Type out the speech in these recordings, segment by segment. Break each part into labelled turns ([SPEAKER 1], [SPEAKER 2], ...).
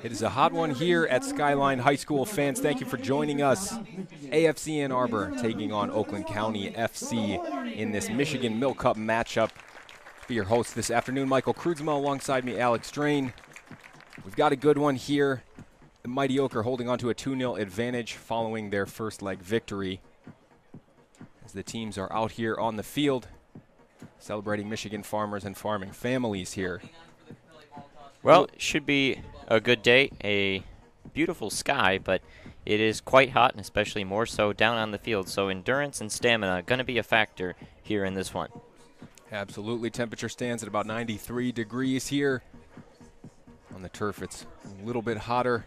[SPEAKER 1] It is a hot one here at Skyline High School. Fans, thank you for joining us. AFC Ann Arbor taking on Oakland County FC in this Michigan Milk Cup matchup. I'll be your host this afternoon, Michael Kruzma, alongside me, Alex Drain. We've got a good one here. The Mighty Oak are holding on to a 2-0 advantage following their first leg victory, as the teams are out here on the field celebrating Michigan farmers and farming families here.
[SPEAKER 2] Well, it should be a good day, a beautiful sky, but it is quite hot, and especially more so down on the field. So endurance and stamina going to be a factor here in this one.
[SPEAKER 1] Absolutely. Temperature stands at about 93 degrees here. On the turf, it's a little bit hotter.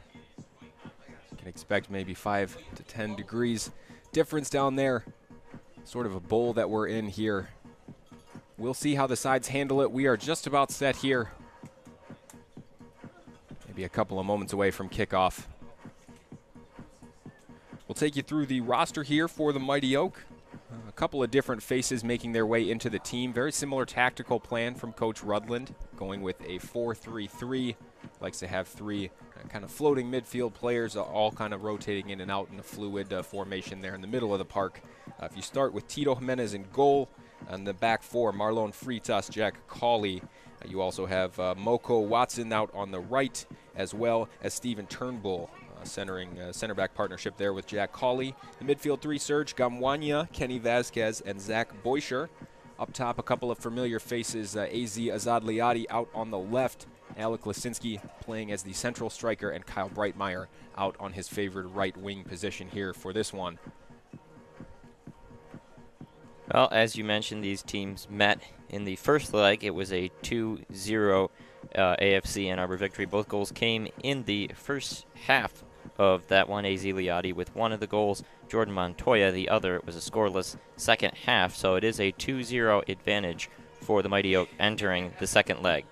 [SPEAKER 1] You can expect maybe 5 to 10 degrees difference down there. Sort of a bowl that we're in here. We'll see how the sides handle it. We are just about set here. Maybe a couple of moments away from kickoff. We'll take you through the roster here for the Mighty Oak. A couple of different faces making their way into the team. Very similar tactical plan from Coach Rudland, going with a 4-3-3. Likes to have three kind of floating midfield players, all kind of rotating in and out in a fluid formation there in the middle of the park. If you start with Tito Jimenez in goal, on the back four, Marlon Freitas, Jack Cawley. You also have Moko Watson out on the right, as well as Stephen Turnbull, center back partnership there with Jack Cawley. The midfield three, Serge Gamwanya, Kenny Vasquez, and Zach Boysher. Up top, a couple of familiar faces, AZ Azad Liadi out on the left, Alec Lasinski playing as the central striker, and Kyle Breitmeyer out on his favored right wing position here for this one.
[SPEAKER 2] Well, as you mentioned, these teams met in the first leg. It was a 2-0 AFC Ann Arbor victory. Both goals came in the first half of that one, AZ Liadi, with one of the goals, Jordan Montoya. The other was a scoreless second half, so it is a 2-0 advantage for the Mighty Oak entering the second leg.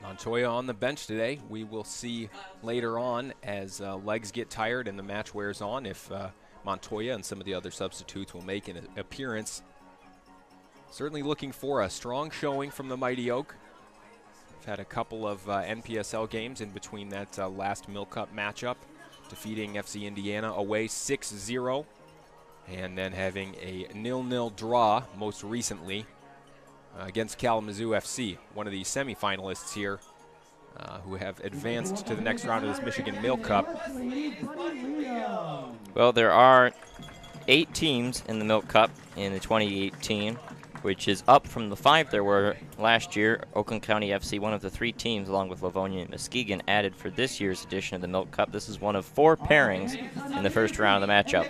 [SPEAKER 1] Montoya on the bench today. We will see later on as legs get tired and the match wears on if Montoya and some of the other substitutes will make an appearance. Certainly looking for a strong showing from the Mighty Oak. We've had a couple of NPSL games in between that last Milk Cup matchup, defeating FC Indiana away 6-0, and then having a 0-0 draw most recently against Kalamazoo FC, one of the semifinalists here, who have advanced to the next round of this Michigan Milk Cup.
[SPEAKER 2] Well, there are 8 teams in the Milk Cup in the 2018, which is up from the 5 there were last year. Oakland County FC, one of the 3 teams, along with Livonia and Muskegon, added for this year's edition of the Milk Cup. This is one of 4 pairings in the first round of the matchup.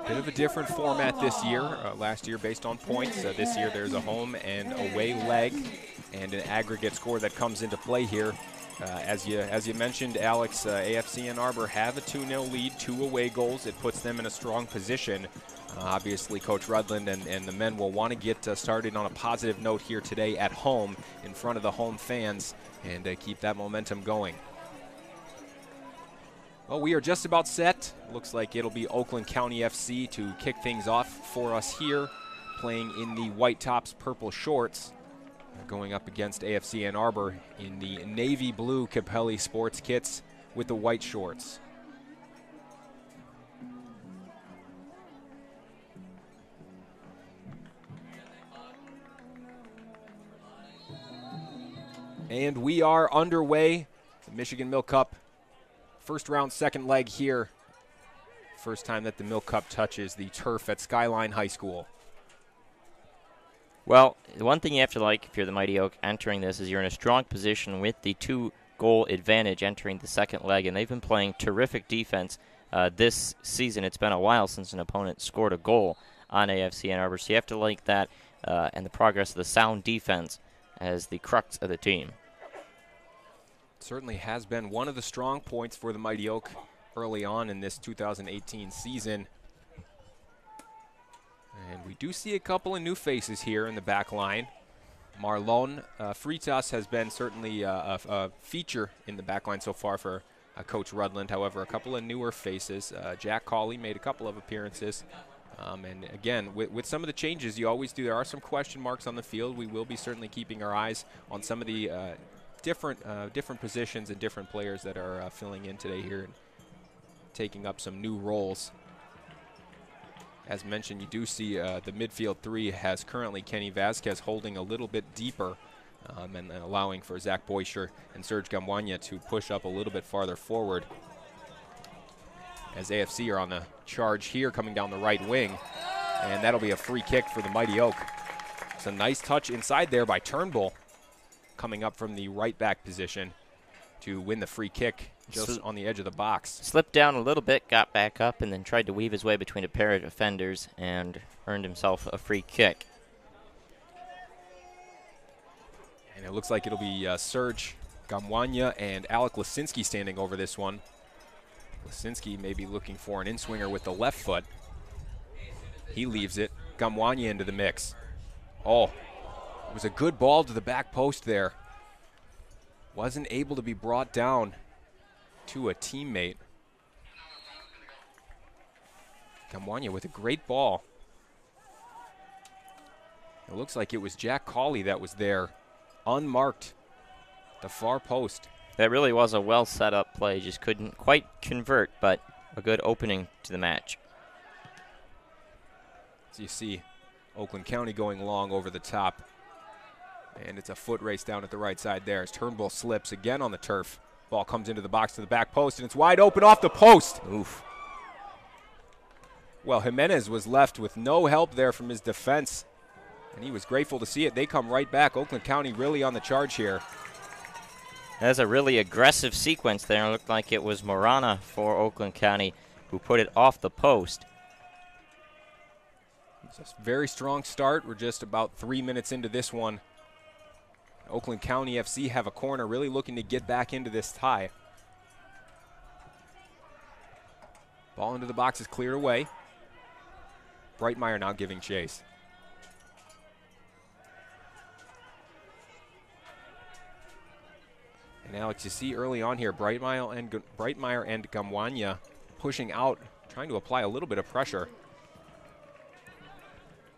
[SPEAKER 1] Bit of a different format this year. Last year based on points. This year there's a home and away leg and an aggregate score that comes into play here. As you mentioned, Alex, AFC Ann Arbor have a 2-0 lead, 2 away goals. It puts them in a strong position. Obviously, Coach Rudland and the men will want to get started on a positive note here today at home in front of the home fans and keep that momentum going. Well, we are just about set. Looks like it'll be Oakland County FC to kick things off for us here, playing in the white tops, purple shorts, going up against AFC Ann Arbor in the navy blue Capelli sports kits with the white shorts. And we are underway. The Michigan Milk Cup, first round, second leg here. First time that the Milk Cup touches the turf at Skyline High School.
[SPEAKER 2] Well, the one thing you have to like if you're the Mighty Oak entering this is you're in a strong position with the 2-goal advantage entering the second leg, and they've been playing terrific defense this season. It's been a while since an opponent scored a goal on AFC Ann Arbor, so you have to like that and the progress of the sound defense as the crux of the team.
[SPEAKER 1] Certainly has been one of the strong points for the Mighty Oak early on in this 2018 season. And we do see a couple of new faces here in the back line. Marlon Freitas has been certainly a feature in the back line so far for Coach Rudland. However, a couple of newer faces. Jack Cawley made a couple of appearances And again, with some of the changes you always do, there are some question marks on the field. We will be certainly keeping our eyes on some of the different positions and different players that are filling in today here and taking up some new roles. As mentioned, you do see the midfield three has currently Kenny Vasquez holding a little bit deeper and allowing for Zach Boisher and Serge Gamwanya to push up a little bit farther forward. As AFC are on the charge here, coming down the right wing, and that'll be a free kick for the Mighty Oak. It's a nice touch inside there by Turnbull, coming up from the right back position to win the free kick just on the edge of the box.
[SPEAKER 2] Slipped down a little bit, got back up, and then tried to weave his way between a pair of defenders and earned himself a free kick.
[SPEAKER 1] And it looks like it'll be Serge Gamwanya and Alec Lasinski standing over this one. Lasinski may be looking for an in-swinger with the left foot. He leaves it. Gamwanya into the mix. Oh, it was a good ball to the back post there. Wasn't able to be brought down to a teammate. Gamwanya with a great ball. It looks like it was Jack Cawley that was there, unmarked, the far post.
[SPEAKER 2] That really was a well set up play, just couldn't quite convert, but a good opening to the match.
[SPEAKER 1] So you see Oakland County going long over the top. And it's a foot race down at the right side there as Turnbull slips again on the turf. Ball comes into the box to the back post, and it's wide open off the post.
[SPEAKER 2] Oof.
[SPEAKER 1] Well, Jimenez was left with no help there from his defense, and he was grateful to see it. They come right back. Oakland County really on the charge here.
[SPEAKER 2] That's a really aggressive sequence there. It looked like it was Morana for Oakland County who put it off the post.
[SPEAKER 1] It's a very strong start. We're just about 3 minutes into this one. Oakland County FC have a corner, really looking to get back into this tie. Ball into the box is cleared away. Breitmeyer now giving chase. And Alex, you see early on here, Breitmeyer and Gamwanya pushing out, trying to apply a little bit of pressure.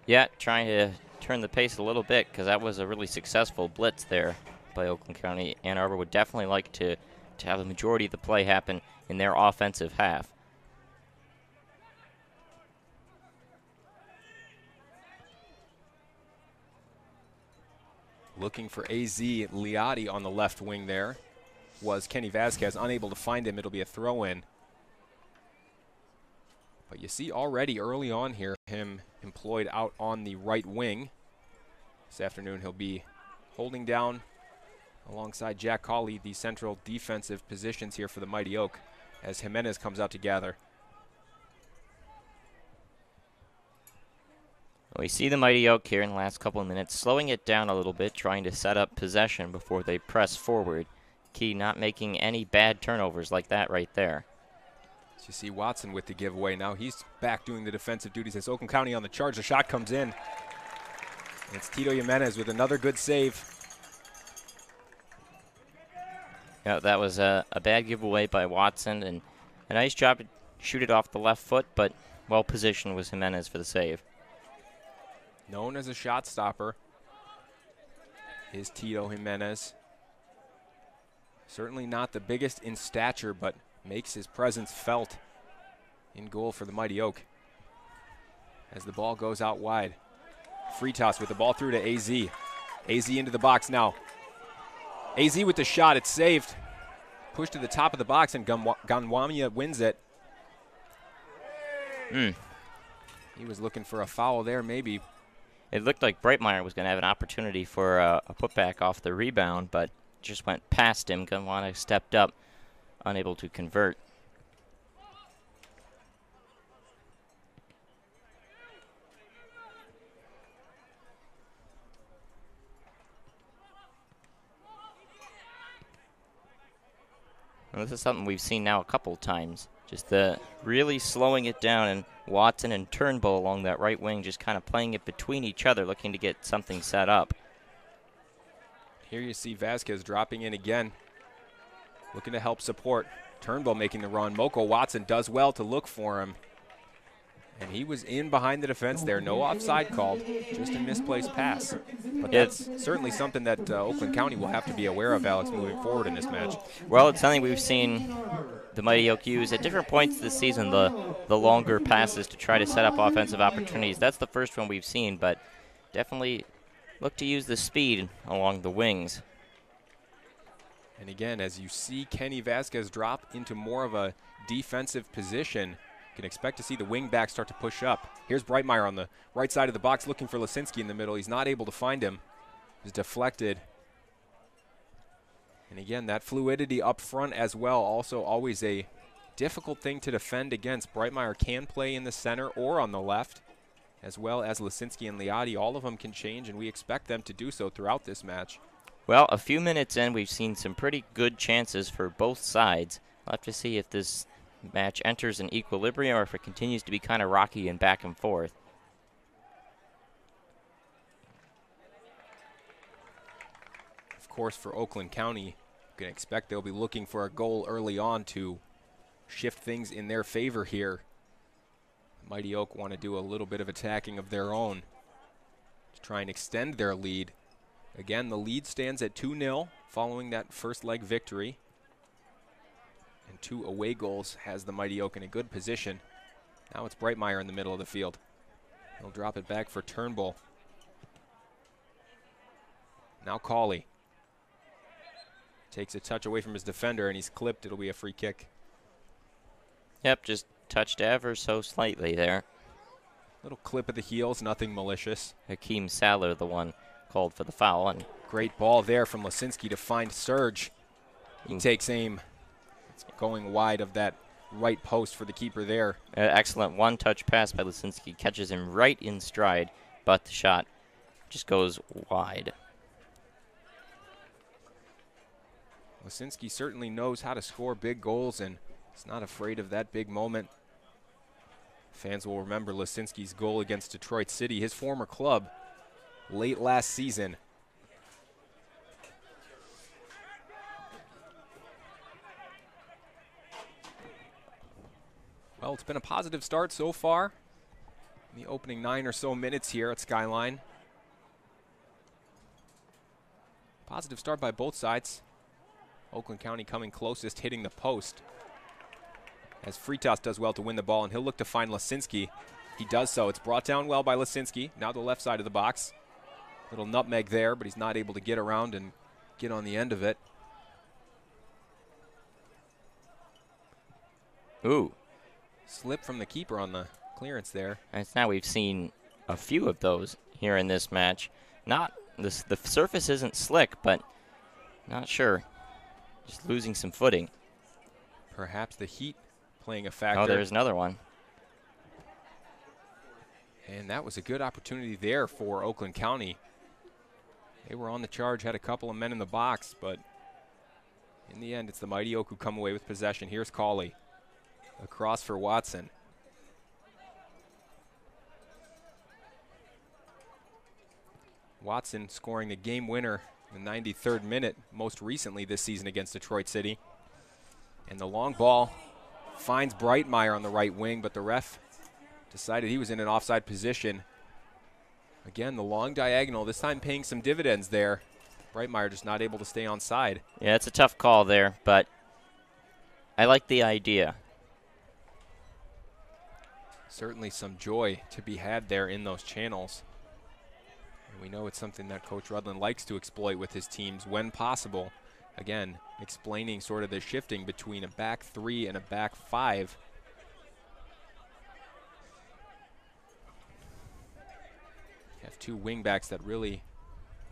[SPEAKER 2] Yeah, trying to turn the pace a little bit because that was a really successful blitz there by Oakland County. Ann Arbor would definitely like to have the majority of the play happen in their offensive half.
[SPEAKER 1] Looking for AZ Liotti on the left wing there was Kenny Vasquez. Unable to find him. It'll be a throw-in. But you see already early on here him employed out on the right wing. This afternoon he'll be holding down alongside Jack Cawley the central defensive positions here for the Mighty Oak as Jimenez comes out to gather.
[SPEAKER 2] We see the Mighty Oak here in the last couple of minutes, slowing it down a little bit, trying to set up possession before they press forward. Key not making any bad turnovers like that right there.
[SPEAKER 1] So you see Watson with the giveaway. Now he's back doing the defensive duties as Oakland County on the charge. The shot comes in. And it's Tito Jimenez with another good save.
[SPEAKER 2] Yeah, that was a bad giveaway by Watson, and a nice job to shoot it off the left foot, but well positioned was Jimenez for the save.
[SPEAKER 1] Known as a shot stopper is Tito Jimenez. Certainly not the biggest in stature, but makes his presence felt in goal for the Mighty Oak. As the ball goes out wide. Free toss with the ball through to AZ. AZ into the box now. AZ with the shot, it's saved. Pushed to the top of the box, and Gamwanya wins it. He was looking for a foul there, maybe.
[SPEAKER 2] It looked like Breitmeyer was going to have an opportunity for a putback off the rebound, but just went past him. Gamwanya stepped up, unable to convert. Well, this is something we've seen now a couple times. Just really slowing it down, and Watson and Turnbull along that right wing just kind of playing it between each other, looking to get something set up.
[SPEAKER 1] Here you see Vasquez dropping in again, looking to help support. Turnbull making the run. Moko Watson does well to look for him. And he was in behind the defense there. No offside called, just a misplaced pass. But
[SPEAKER 2] Yeah.
[SPEAKER 1] that's certainly something that Oakland County will have to be aware of, Alex, moving forward in this match.
[SPEAKER 2] Well, it's something we've seen the Mighty Oak use at different points this season, the longer passes to try to set up offensive opportunities. That's the first one we've seen, but definitely look to use the speed along the wings.
[SPEAKER 1] And again, as you see Kenny Vasquez drop into more of a defensive position, you can expect to see the wing back start to push up. Here's Breitmeyer on the right side of the box looking for Lisinski in the middle. He's not able to find him. He's deflected. And again, that fluidity up front as well, also always a difficult thing to defend against. Breitmeyer can play in the center or on the left, as well as Lisinski and Liati. All of them can change, and we expect them to do so throughout this match.
[SPEAKER 2] Well, a few minutes in, we've seen some pretty good chances for both sides. We'll have to see if this match enters an equilibrium or if it continues to be kind of rocky and back and forth.
[SPEAKER 1] Of course, for Oakland County, you can expect they'll be looking for a goal early on to shift things in their favor here. Mighty Oak want to do a little bit of attacking of their own to try and extend their lead. Again, the lead stands at 2-0 following that first leg victory. And 2 away goals has the Mighty Oak in a good position. Now it's Breitmeyer in the middle of the field. He'll drop it back for Turnbull. Now Cawley takes a touch away from his defender, and he's clipped. It'll be a free kick.
[SPEAKER 2] Yep, just touched ever so slightly there.
[SPEAKER 1] Little clip of the heels, nothing malicious.
[SPEAKER 2] Hakeem Saller, the one called for the foul. And
[SPEAKER 1] great ball there from Lisinski to find Serge. He takes aim. It's going wide of that right post for the keeper there.
[SPEAKER 2] Excellent one-touch pass by Lisinski. Catches him right in stride, but the shot just goes wide.
[SPEAKER 1] Lisinski certainly knows how to score big goals, and he's not afraid of that big moment. Fans will remember Lisinski's goal against Detroit City, his former club, late last season. Well, it's been a positive start so far in the opening 9 or so minutes here at Skyline. Positive start by both sides. Oakland County coming closest, hitting the post. As Fritas does well to win the ball, and he'll look to find Lisinski. He does so. It's brought down well by Lisinski. Now the left side of the box. Little nutmeg there, but he's not able to get around and get on the end of it.
[SPEAKER 2] Ooh.
[SPEAKER 1] Slip from the keeper on the clearance there.
[SPEAKER 2] And now we've seen a few of those here in this match. Not the surface isn't slick, but not sure. Just losing some footing.
[SPEAKER 1] Perhaps the heat playing a factor.
[SPEAKER 2] Oh, there's another one.
[SPEAKER 1] And that was a good opportunity there for Oakland County. They were on the charge, had a couple of men in the box, but in the end, it's the Mighty Oak who come away with possession. Here's Cawley. Across for Watson. Watson scoring the game winner in the 93rd minute, most recently this season against Detroit City. And the long ball finds Breitmeyer on the right wing, but the ref decided he was in an offside position. Again, the long diagonal, this time paying some dividends there. Breitmeyer just not able to stay on side.
[SPEAKER 2] Yeah, it's a tough call there, but I like the idea.
[SPEAKER 1] Certainly some joy to be had there in those channels. And we know it's something that Coach Rudland likes to exploit with his teams when possible. Again, explaining sort of the shifting between a back 3 and a back 5. You have 2 wingbacks that really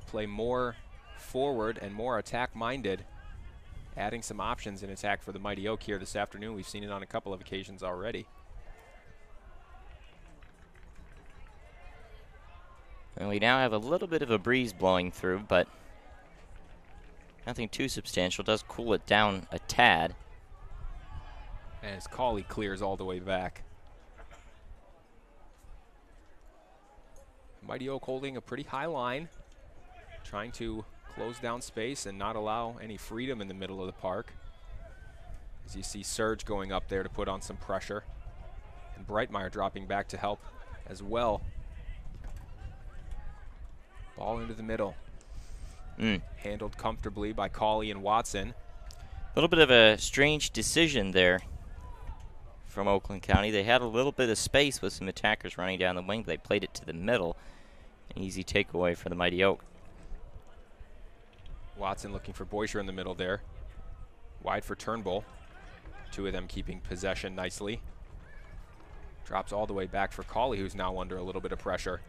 [SPEAKER 1] play more forward and more attack-minded, adding some options in attack for the Mighty Oak here this afternoon. We've seen it on a couple of occasions already.
[SPEAKER 2] And we now have a little bit of a breeze blowing through, but nothing too substantial. Does cool it down a tad.
[SPEAKER 1] As Cawley clears all the way back. Mighty Oak holding a pretty high line, trying to close down space and not allow any freedom in the middle of the park. As you see Serge going up there to put on some pressure. And Breitmeyer dropping back to help as well. Ball into the middle. Handled comfortably by Cawley and Watson.
[SPEAKER 2] A little bit of a strange decision there from Oakland County. They had a little bit of space with some attackers running down the wing, but they played it to the middle. An easy takeaway for the Mighty Oak.
[SPEAKER 1] Watson looking for Boisher in the middle there. Wide for Turnbull. Two of them keeping possession nicely. Drops all the way back for Cawley, who's now under a little bit of pressure.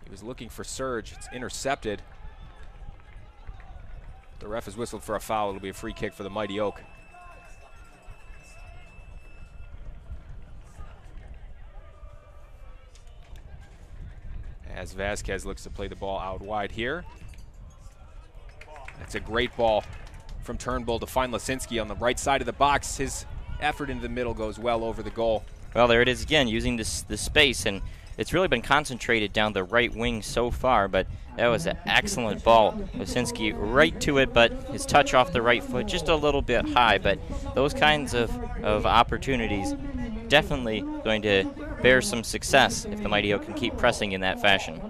[SPEAKER 1] He was looking for Surge. It's intercepted. The ref has whistled for a foul. It'll be a free kick for the Mighty Oak. As Vasquez looks to play the ball out wide here. That's a great ball from Turnbull to find Lisinski on the right side of the box. His effort into the middle goes well over the goal.
[SPEAKER 2] Well, there it is again, using the space, and it's really been concentrated down the right wing so far, but that was an excellent ball. Lisinski right to it, but his touch off the right foot just a little bit high, but those kinds of opportunities definitely going to bear some success if the Mighty Oak can keep pressing in that fashion.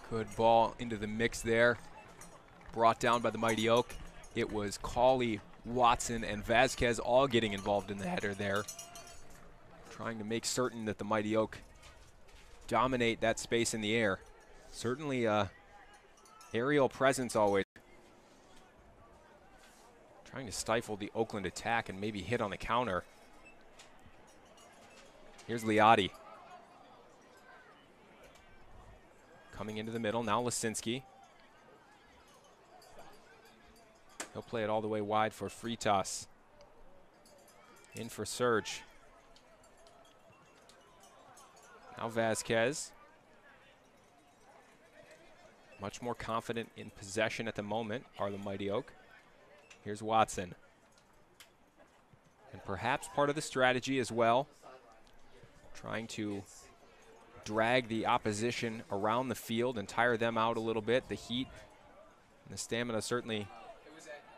[SPEAKER 1] Good ball into the mix there. Brought down by the Mighty Oak. It was Cawley, Watson, and Vasquez all getting involved in the header there. Trying to make certain that the Mighty Oak dominate that space in the air. Certainly aerial presence always. Trying to stifle the Oakland attack and maybe hit on the counter. Here's Liotti. Coming into the middle, now Lisinski. He'll play it all the way wide for Fritas. In for Surge. Now Vasquez. Much more confident in possession at the moment are the Mighty Oak. Here's Watson. And perhaps part of the strategy as well, trying to drag the opposition around the field and tire them out a little bit. The heat and the stamina certainly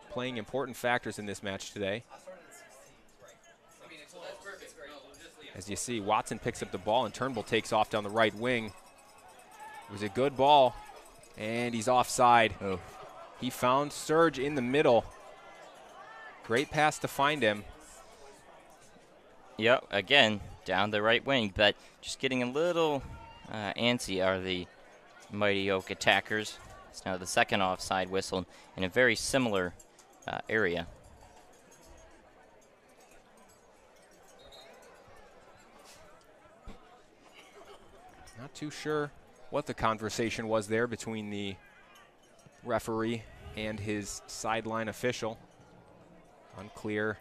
[SPEAKER 1] playing important factors in this match today. As you see, Watson picks up the ball and Turnbull takes off down the right wing. It was a good ball, and he's offside.
[SPEAKER 2] Oh.
[SPEAKER 1] He found Surge in the middle. Great pass to find him.
[SPEAKER 2] Yep, again, down the right wing, but just getting a little antsy are the Mighty Oak attackers. It's now the second offside whistle in a very similar area.
[SPEAKER 1] Not too sure what the conversation was there between the referee and his sideline official. Unclear.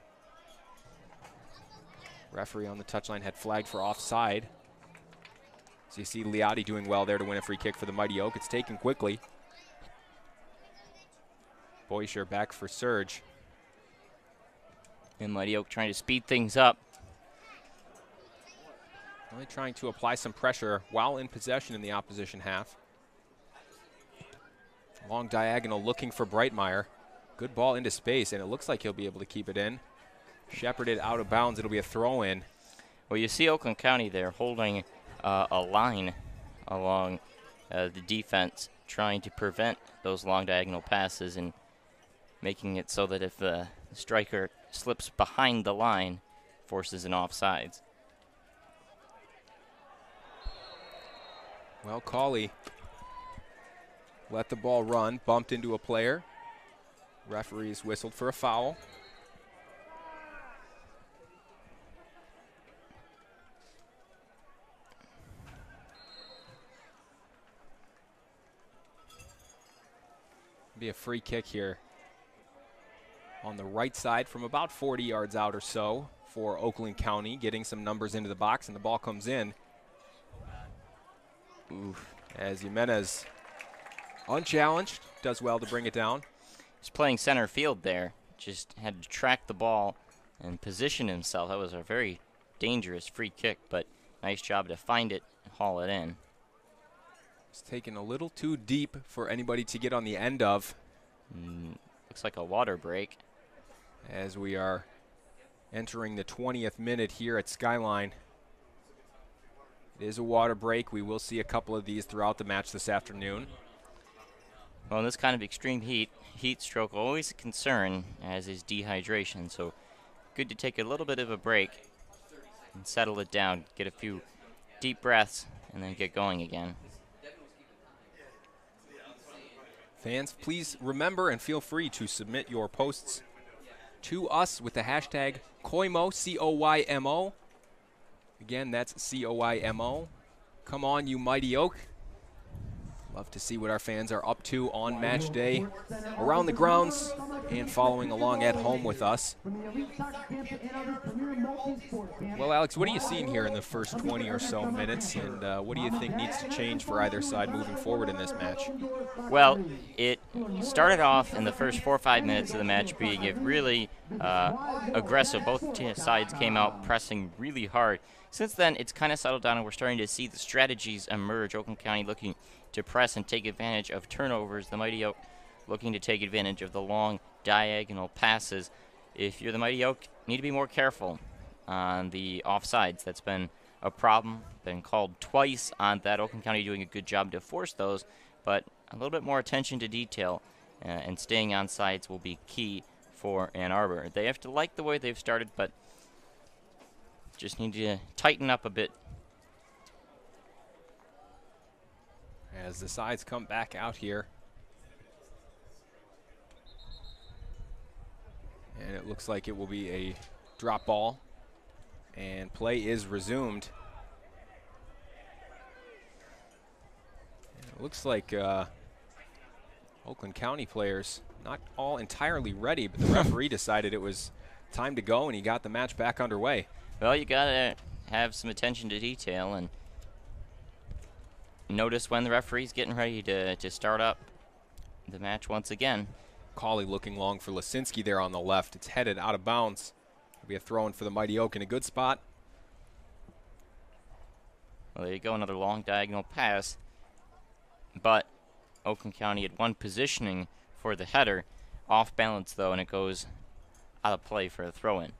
[SPEAKER 1] Referee on the touchline had flagged for offside. So you see Liotti doing well there to win a free kick for the Mighty Oak. It's taken quickly. Boisher back for Surge.
[SPEAKER 2] And Mighty Oak trying to speed things up.
[SPEAKER 1] Really trying to apply some pressure while in possession in the opposition half. Long diagonal looking for Breitmeyer. Good ball into space, and it looks like he'll be able to keep it in. Shepherded out of bounds. It'll be a throw-in.
[SPEAKER 2] Well, you see Oakland County there holding a line along the defense, trying to prevent those long diagonal passes and making it so that if the striker slips behind the line, forces an offsides.
[SPEAKER 1] Well, Cawley let the ball run, bumped into a player. Referees whistled for a foul. Be a free kick here on the right side from about 40 yards out or so for Oakland County, getting some numbers into the box, and the ball comes in. Oof. As Jimenez, unchallenged, does well to bring it down.
[SPEAKER 2] He's playing center field there. Just had to track the ball and position himself. That was a very dangerous free kick, but nice job to find it and haul it in.
[SPEAKER 1] It's taken a little too deep for anybody to get on the end of.
[SPEAKER 2] Looks like a water break.
[SPEAKER 1] As we are entering the 20th minute here at Skyline. It is a water break. We will see a couple of these throughout the match this afternoon.
[SPEAKER 2] Well, in this kind of extreme heat stroke always a concern, as is dehydration. So good to take a little bit of a break and settle it down, get a few deep breaths, and then get going again.
[SPEAKER 1] Fans, please remember and feel free to submit your posts to us with the hashtag COYMO, C-O-Y-M-O. Again, that's C-O-Y-M-O. Come on, you Mighty Oak. Love to see what our fans are up to on match day around the grounds and following along at home with us. Well, Alex, what are you seeing here in the first 20 or so minutes, and what do you think needs to change for either side moving forward in this match?
[SPEAKER 2] Well, it started off in the first 4 or 5 minutes of the match being really aggressive. Both sides came out pressing really hard. Since then, it's kind of settled down, and we're starting to see the strategies emerge. Oakland County looking to press and take advantage of turnovers. The Mighty Oak looking to take advantage of the long diagonal passes. If you're the Mighty Oak, you need to be more careful on the offsides. That's been a problem, been called twice on that. Oakland County doing a good job to force those, but a little bit more attention to detail and staying on sides will be key for Ann Arbor. They have to like the way they've started, but just need to tighten up a bit.
[SPEAKER 1] As the sides come back out here. And it looks like it will be a drop ball. And play is resumed. And it looks like Oakland County players not all entirely ready, but the referee decided it was time to go, and he got the match back underway.
[SPEAKER 2] Well, you got to have some attention to detail and notice when the referee's getting ready to start up the match once again.
[SPEAKER 1] Cauley looking long for Lisinski there on the left. It's headed out of bounds. It'll be a throw-in for the Mighty Oak in a good spot.
[SPEAKER 2] Well, there you go, another long diagonal pass. But Oakland County had one positioning for the header. Off balance, though, and it goes out of play for a throw-in.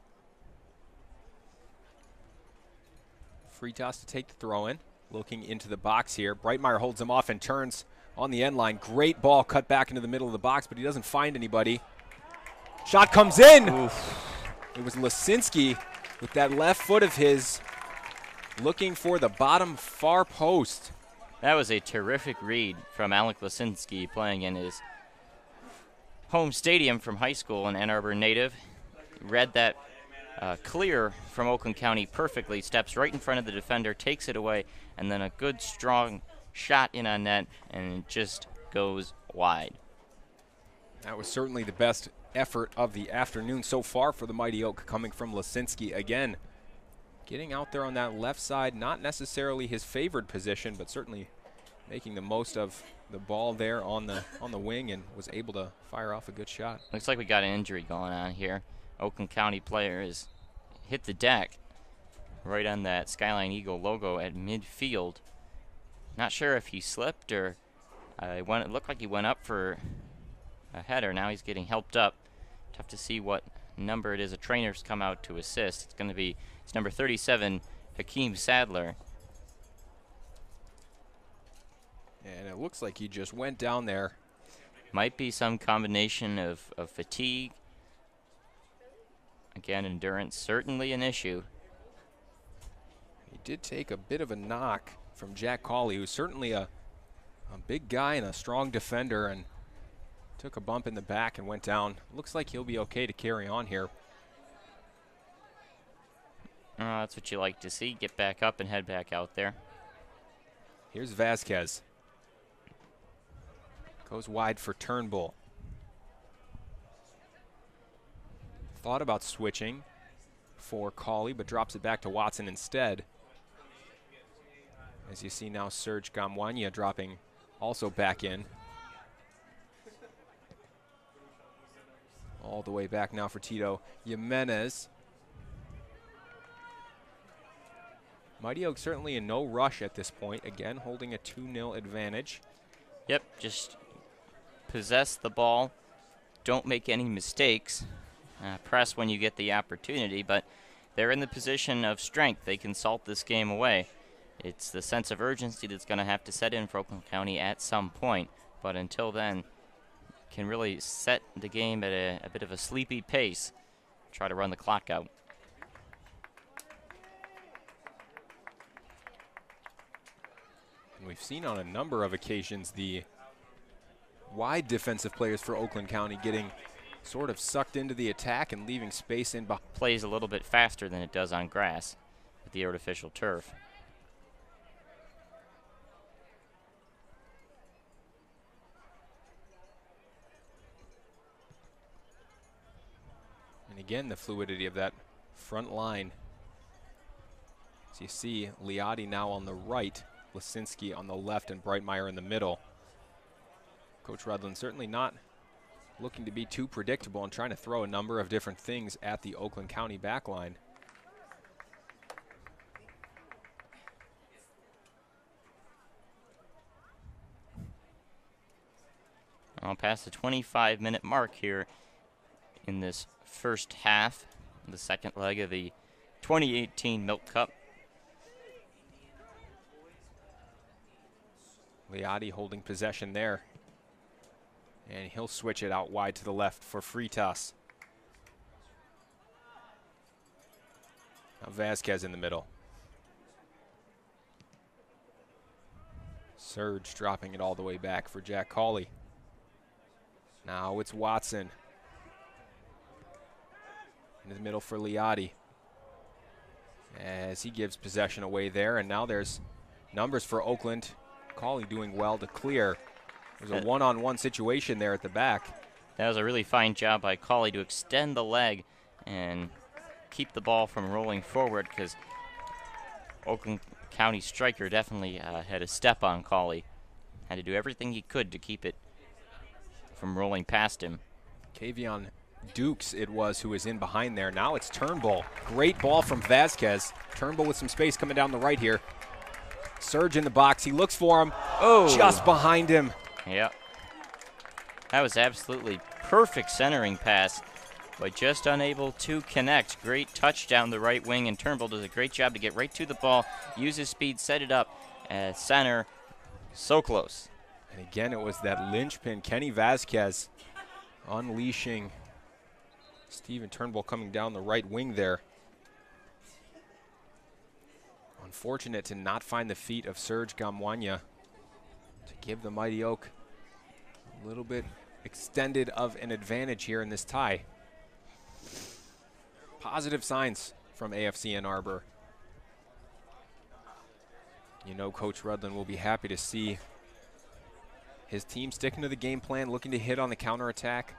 [SPEAKER 1] Free toss to take the throw-in. Looking into the box here. Breitmeyer holds him off and turns on the end line. Great ball cut back into the middle of the box, but he doesn't find anybody. Shot comes in.
[SPEAKER 2] Oof.
[SPEAKER 1] It was Lisinski with that left foot of his looking for the bottom far post.
[SPEAKER 2] That was a terrific read from Alec Lisinski, playing in his home stadium from high school, an Ann Arbor native. Read that clear from Oakland County perfectly, steps right in front of the defender, takes it away, and then a good strong shot in on net, and it just goes wide.
[SPEAKER 1] That was certainly the best effort of the afternoon so far for the Mighty Oak, coming from Lisinski again. Getting out there on that left side, not necessarily his favored position, but certainly making the most of the ball there on the wing, and was able to fire off a good shot.
[SPEAKER 2] Looks like we got an injury going on here. Oakland County player has hit the deck right on that Skyline Eagle logo at midfield. Not sure if he slipped or it looked like he went up for a header. Now he's getting helped up. Tough to see what number it is. A trainer's come out to assist. It's number 37, Hakeem Sadler.
[SPEAKER 1] And it looks like he just went down there.
[SPEAKER 2] Might be some combination of fatigue. Again, endurance certainly an issue.
[SPEAKER 1] He did take a bit of a knock from Jack Cauley, who's certainly a big guy and a strong defender, and took a bump in the back and went down. Looks like he'll be okay to carry on here.
[SPEAKER 2] That's what you like to see. Get back up and head back out there.
[SPEAKER 1] Here's Vasquez. Goes wide for Turnbull. Thought about switching for Cauley, but drops it back to Watson instead. As you see now, Serge Gamwanya dropping also back in. All the way back now for Tito Jimenez. Mighty Oak certainly in no rush at this point. Again, holding a 2-0 advantage.
[SPEAKER 2] Yep, just possess the ball. Don't make any mistakes. Press when you get the opportunity, but they're in the position of strength. They can salt this game away. It's the sense of urgency that's going to have to set in for Oakland County at some point. But until then, can really set the game at a bit of a sleepy pace. Try to run the clock out.
[SPEAKER 1] And we've seen on a number of occasions the wide defensive players for Oakland County getting sort of sucked into the attack and leaving space in behind.
[SPEAKER 2] Plays a little bit faster than it does on grass with the artificial turf.
[SPEAKER 1] And again, the fluidity of that front line. As you see, Liotti now on the right, Lisinski on the left, and Breitmeyer in the middle. Coach Rudland certainly not looking to be too predictable and trying to throw a number of different things at the Oakland County backline.
[SPEAKER 2] I'll pass the 25-minute mark here in this first half, the second leg of the 2018 Milk Cup.
[SPEAKER 1] Liotti holding possession there. And he'll switch it out wide to the left for Freitas. Now Vasquez in the middle. Surge dropping it all the way back for Jack Cawley. Now it's Watson. In the middle for Liotti. As he gives possession away there, and now there's numbers for Oakland. Cawley doing well to clear. There's a one-on-one situation there at the back.
[SPEAKER 2] That was a really fine job by Cawley to extend the leg and keep the ball from rolling forward, because Oakland County striker definitely had a step on Cawley. Had to do everything he could to keep it from rolling past him.
[SPEAKER 1] Kavion Dukes it was who was in behind there. Now it's Turnbull. Great ball from Vasquez. Turnbull with some space coming down the right here. Surge in the box. He looks for him.
[SPEAKER 2] Oh,
[SPEAKER 1] just behind him.
[SPEAKER 2] Yep. That was absolutely perfect centering pass, but just unable to connect. Great touch down the right wing, and Turnbull does a great job to get right to the ball, use his speed, set it up at center. So close.
[SPEAKER 1] And again, it was that linchpin, Kenny Vasquez, unleashing Stephen Turnbull coming down the right wing there. Unfortunate to not find the feet of Serge Gamwanya to give the Mighty Oak a little bit extended of an advantage here in this tie. Positive signs from AFC and Arbor. You know Coach Rudland will be happy to see his team sticking to the game plan, looking to hit on the counterattack.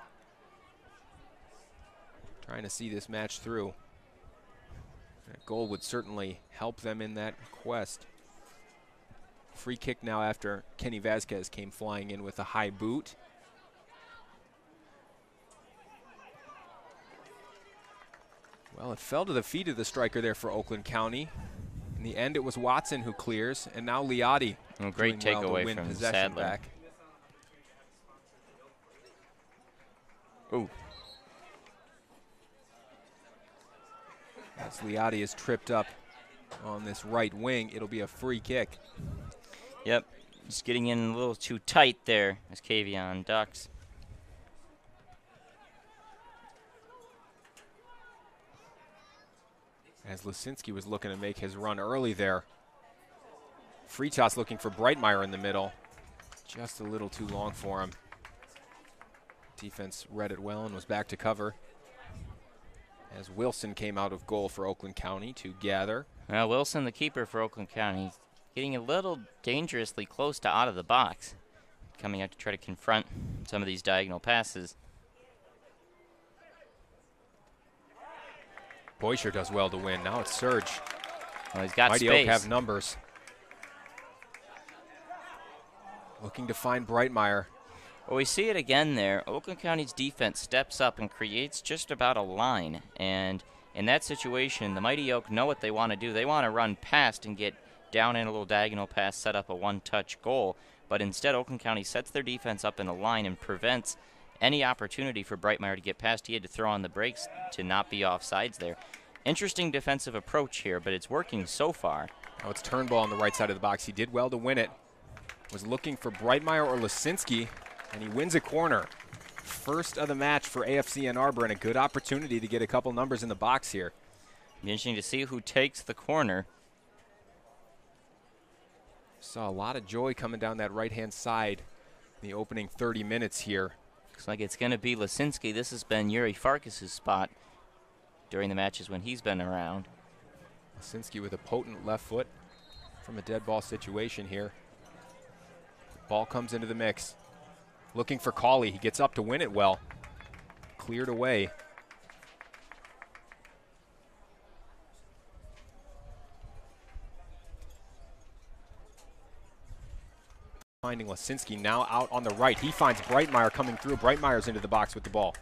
[SPEAKER 1] Trying to see this match through. That goal would certainly help them in that quest. Free kick now after Kenny Vasquez came flying in with a high boot. Well, it fell to the feet of the striker there for Oakland County. In the end, it was Watson who clears, and now Liotti.
[SPEAKER 2] Great takeaway from Sadler.
[SPEAKER 1] Back. Ooh. As Liotti is tripped up on this right wing, it'll be a free kick.
[SPEAKER 2] Yep, just getting in a little too tight there as Kavion ducks.
[SPEAKER 1] As Lisinski was looking to make his run early there. Freitas looking for Breitmeyer in the middle. Just a little too long for him. Defense read it well and was back to cover. As Wilson came out of goal for Oakland County to gather.
[SPEAKER 2] Well, Wilson, the keeper for Oakland County, getting a little dangerously close to out of the box. Coming out to try to confront some of these diagonal passes.
[SPEAKER 1] Boisher does well to win. Now it's Surge.
[SPEAKER 2] Well, he's got
[SPEAKER 1] Mighty
[SPEAKER 2] space.
[SPEAKER 1] Oak have numbers. Looking to find Breitmeyer.
[SPEAKER 2] Well, we see it again there. Oakland County's defense steps up and creates just about a line. And In that situation, the Mighty Oak know what they want to do. They want to run past and get down in a little diagonal pass, set up a one-touch goal. But instead, Oakland County sets their defense up in a line and prevents any opportunity for Breitmeyer to get past. He had to throw on the brakes to not be offsides there. Interesting defensive approach here, but it's working so far.
[SPEAKER 1] Now it's Turnbull on the right side of the box. He did well to win it. Was looking for Breitmeyer or Lisinski, and he wins a corner. First of the match for AFC Ann Arbor, and a good opportunity to get a couple numbers in the box here.
[SPEAKER 2] Be interesting to see who takes the corner.
[SPEAKER 1] Saw a lot of joy coming down that right-hand side in the opening 30 minutes here.
[SPEAKER 2] Looks like it's going to be Lisinski. This has been Yuri Farkas' spot during the matches when he's been around.
[SPEAKER 1] Lisinski with a potent left foot from a dead ball situation here. Ball comes into the mix. Looking for Cawley. He gets up to win it well. Cleared away. Finding Lisinski now out on the right. He finds Breitmeyer coming through. Breitmeyer's into the box with the ball.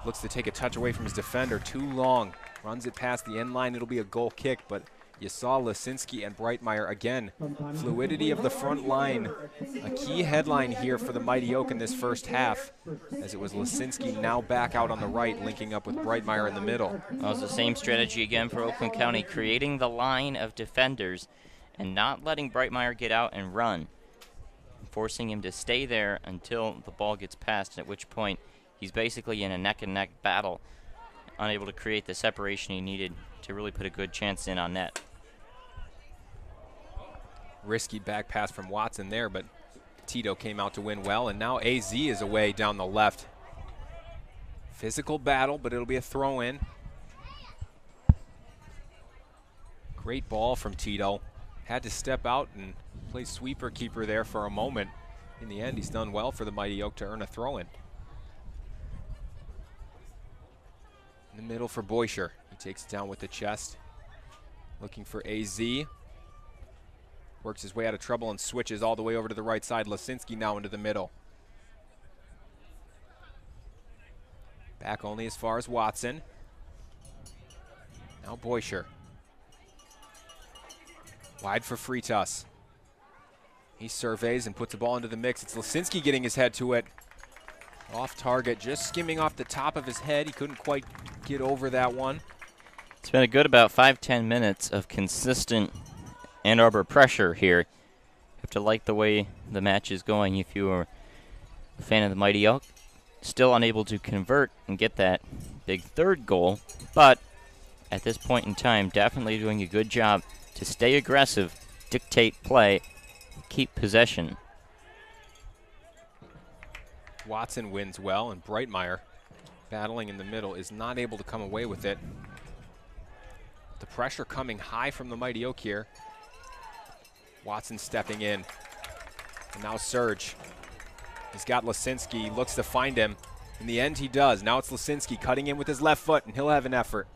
[SPEAKER 1] Looks to take a touch away from his defender. Too long. Runs it past the end line. It'll be a goal kick, but you saw Lisinski and Breitmeyer again. Fluidity of the front line. A key headline here for the Mighty Oak in this first half, as it was Lisinski now back out on the right, linking up with Breitmeyer in the middle.
[SPEAKER 2] Well, it's the same strategy again for Oakland County, creating the line of defenders and not letting Breitmeyer get out and run, forcing him to stay there until the ball gets passed, at which point he's basically in a neck-and-neck battle, unable to create the separation he needed to really put a good chance in on net.
[SPEAKER 1] Risky back pass from Watson there, but Tito came out to win well, and now AZ is away down the left. Physical battle, but it'll be a throw-in. Great ball from Tito. Had to step out and play sweeper-keeper there for a moment. In the end, he's done well for the Mighty Oak to earn a throw-in. In the middle for Boischer. He takes it down with the chest. Looking for AZ. Works his way out of trouble and switches all the way over to the right side. Lisinski now into the middle. Back only as far as Watson. Now Boischer. Wide for Freitas. He surveys and puts the ball into the mix. It's Lisinski getting his head to it. Off target, just skimming off the top of his head. He couldn't quite get over that one.
[SPEAKER 2] It's been a good about 5-10 minutes of consistent Ann Arbor pressure here. You have to like the way the match is going if you are a fan of the Mighty Oak. Still unable to convert and get that big third goal, but at this point in time, definitely doing a good job to stay aggressive, dictate play, keep possession.
[SPEAKER 1] Watson wins well, and Breitmeyer, battling in the middle, is not able to come away with it. The pressure coming high from the Mighty Oak here. Watson stepping in. And now Serge. He's got Lisinski, looks to find him. In the end, he does. Now it's Lisinski cutting in with his left foot, and he'll have an effort.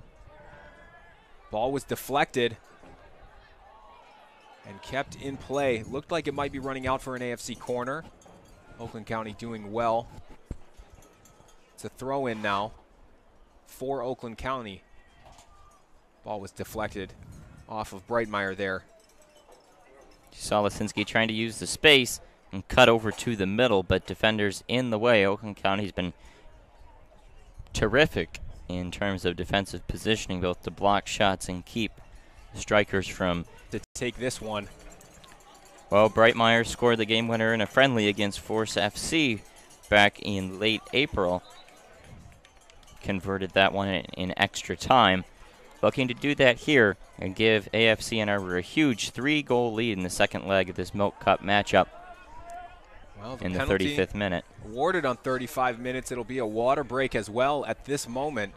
[SPEAKER 1] Ball was deflected and kept in play. Looked like it might be running out for an AFC corner. Oakland County doing well. It's a throw-in now for Oakland County. Ball was deflected off of Breitmeyer there.
[SPEAKER 2] You saw Lisinski trying to use the space and cut over to the middle, but defenders in the way. Oakland County's been terrific in terms of defensive positioning, both to block shots and keep strikers from
[SPEAKER 1] to take this one.
[SPEAKER 2] Well, Breitmeyer scored the game winner in a friendly against Force FC back in late April. Converted that one in extra time. Looking to do that here and give AFC Ann Arbor a huge 3-goal lead in the second leg of this Milk Cup matchup.
[SPEAKER 1] Well,
[SPEAKER 2] in the 35th minute.
[SPEAKER 1] Awarded on 35 minutes. It'll be a water break as well at this moment.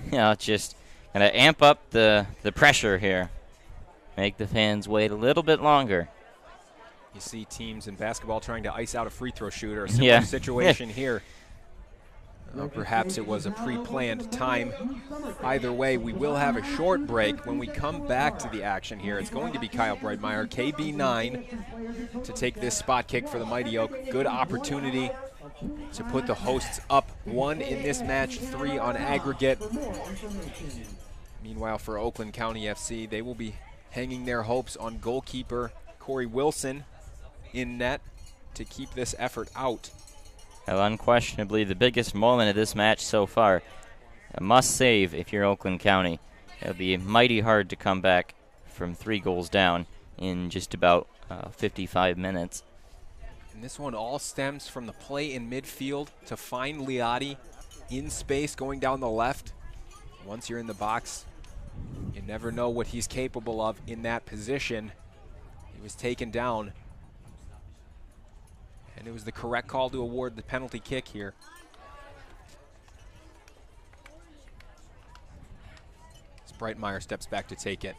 [SPEAKER 2] Yeah, just going to amp up the pressure here. Make the fans wait a little bit longer.
[SPEAKER 1] You see teams in basketball trying to ice out a free throw shooter. A similar situation here. Perhaps it was a pre-planned time. Either way, we will have a short break. When we come back to the action here, it's going to be Kyle Breitmeyer, KB9, to take this spot kick for the Mighty Oak. Good opportunity to put the hosts up 1 in this match, 3 on aggregate. Meanwhile, for Oakland County FC, they will be hanging their hopes on goalkeeper Corey Wilson in net to keep this effort out.
[SPEAKER 2] Well, unquestionably the biggest moment of this match so far. A must-save if you're Oakland County. It'll be mighty hard to come back from 3 goals down in just about 55 minutes.
[SPEAKER 1] And this one all stems from the play in midfield to find Liotti in space going down the left. Once you're in the box, you never know what he's capable of in that position. He was taken down. And it was the correct call to award the penalty kick here. As Breitmeyer steps back to take it.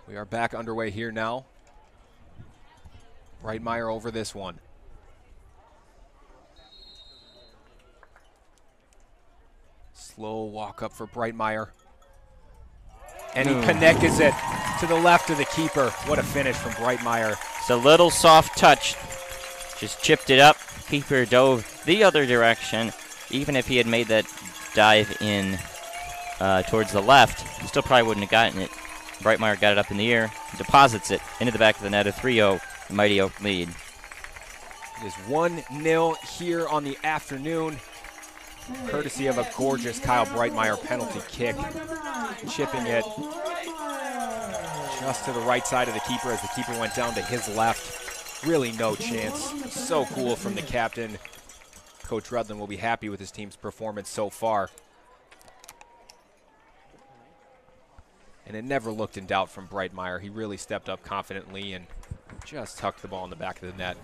[SPEAKER 1] We are back underway here now. Breitmeyer over this one. Slow walk up for Breitmeyer. And he connects it to the left of the keeper. What a finish from Breitmeyer.
[SPEAKER 2] It's a little soft touch. Just chipped it up. Keeper dove the other direction. Even if he had made that dive in towards the left, he still probably wouldn't have gotten it. Breitmeyer got it up in the air, deposits it into the back of the net, a 3-0 Mighty Oak lead.
[SPEAKER 1] It is 1-0 here on the afternoon, courtesy of a gorgeous Kyle Breitmeyer penalty kick. Chipping it just to the right side of the keeper as the keeper went down to his left. Really no chance. So cool from the captain. Coach Rudland will be happy with his team's performance so far. And it never looked in doubt from Breitmeyer. He really stepped up confidently and just tucked the ball in the back of the net.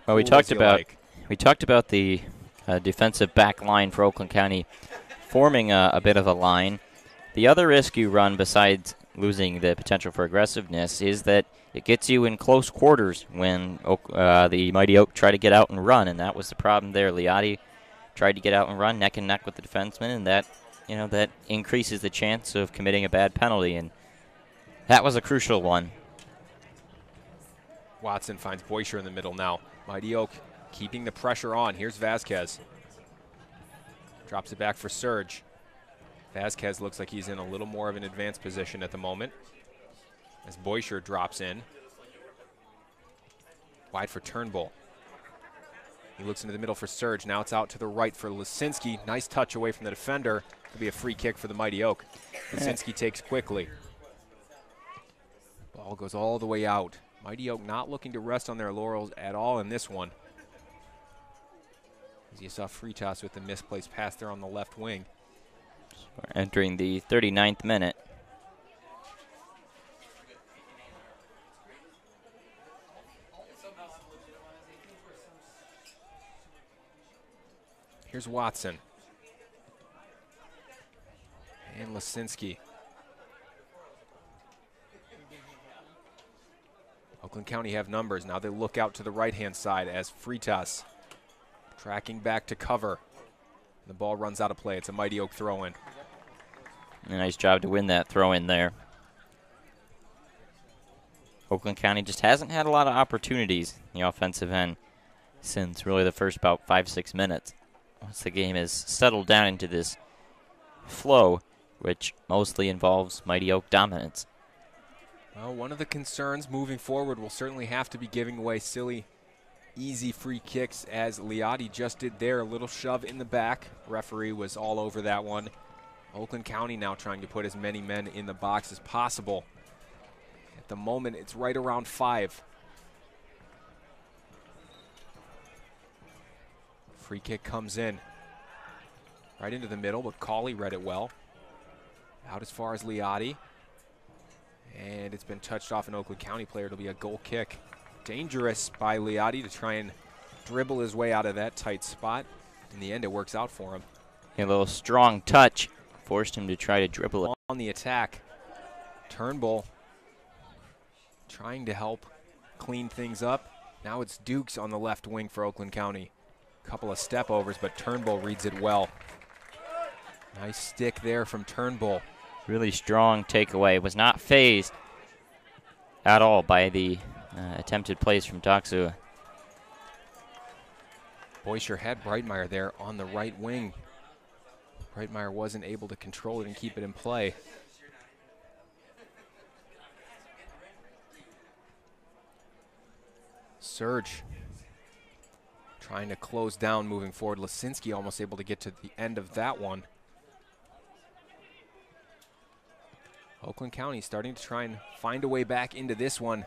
[SPEAKER 2] Well, we talked about the defensive back line for Oakland County forming a bit of a line. The other risk you run, besides losing the potential for aggressiveness, is that it gets you in close quarters when the Mighty Oak try to get out and run, and that was the problem there. Liotti tried to get out and run neck and neck with the defenseman, and that increases the chance of committing a bad penalty, and that was a crucial one.
[SPEAKER 1] Watson finds Boisher in the middle now. Mighty Oak keeping the pressure on. Here's Vasquez. Drops it back for Serge. Vasquez looks like he's in a little more of an advanced position at the moment as Boisher drops in. Wide for Turnbull. He looks into the middle for Serge. Now it's out to the right for Lisinski. Nice touch away from the defender. It'll be a free kick for the Mighty Oak. Lisinski takes quickly. Ball goes all the way out. Mighty Oak not looking to rest on their laurels at all in this one. As you saw Fritas with the misplaced pass there on the left wing.
[SPEAKER 2] We're entering the 39th minute.
[SPEAKER 1] Here's Watson. And Lisinski. Oakland County have numbers. Now they look out to the right-hand side as Fritas tracking back to cover. The ball runs out of play. It's a Mighty Oak throw-in.
[SPEAKER 2] A nice job to win that throw-in there. Oakland County just hasn't had a lot of opportunities in the offensive end since really the first about 5-6 minutes. Once the game has settled down into this flow, which mostly involves Mighty Oak dominance.
[SPEAKER 1] Well, one of the concerns moving forward will certainly have to be giving away silly, easy free kicks, as Liotti just did there. A little shove in the back. Referee was all over that one. Oakland County now trying to put as many men in the box as possible. At the moment, it's right around 5. Free kick comes in. Right into the middle, but Cauley read it well. Out as far as Liotti. And it's been touched off an Oakland County player. It'll be a goal kick. Dangerous by Liotti to try and dribble his way out of that tight spot. In the end, it works out for him.
[SPEAKER 2] A little strong touch forced him to try to dribble it.
[SPEAKER 1] On the attack, Turnbull trying to help clean things up. Now it's Dukes on the left wing for Oakland County. Couple of step overs, but Turnbull reads it well. Nice stick there from Turnbull.
[SPEAKER 2] Really strong takeaway. Was not phased at all by the attempted plays from Doxua.
[SPEAKER 1] Boisher had Breitmeyer there on the right wing. Breitmeyer wasn't able to control it and keep it in play. Surge trying to close down moving forward. Lisinski almost able to get to the end of that one. Oakland County starting to try and find a way back into this one.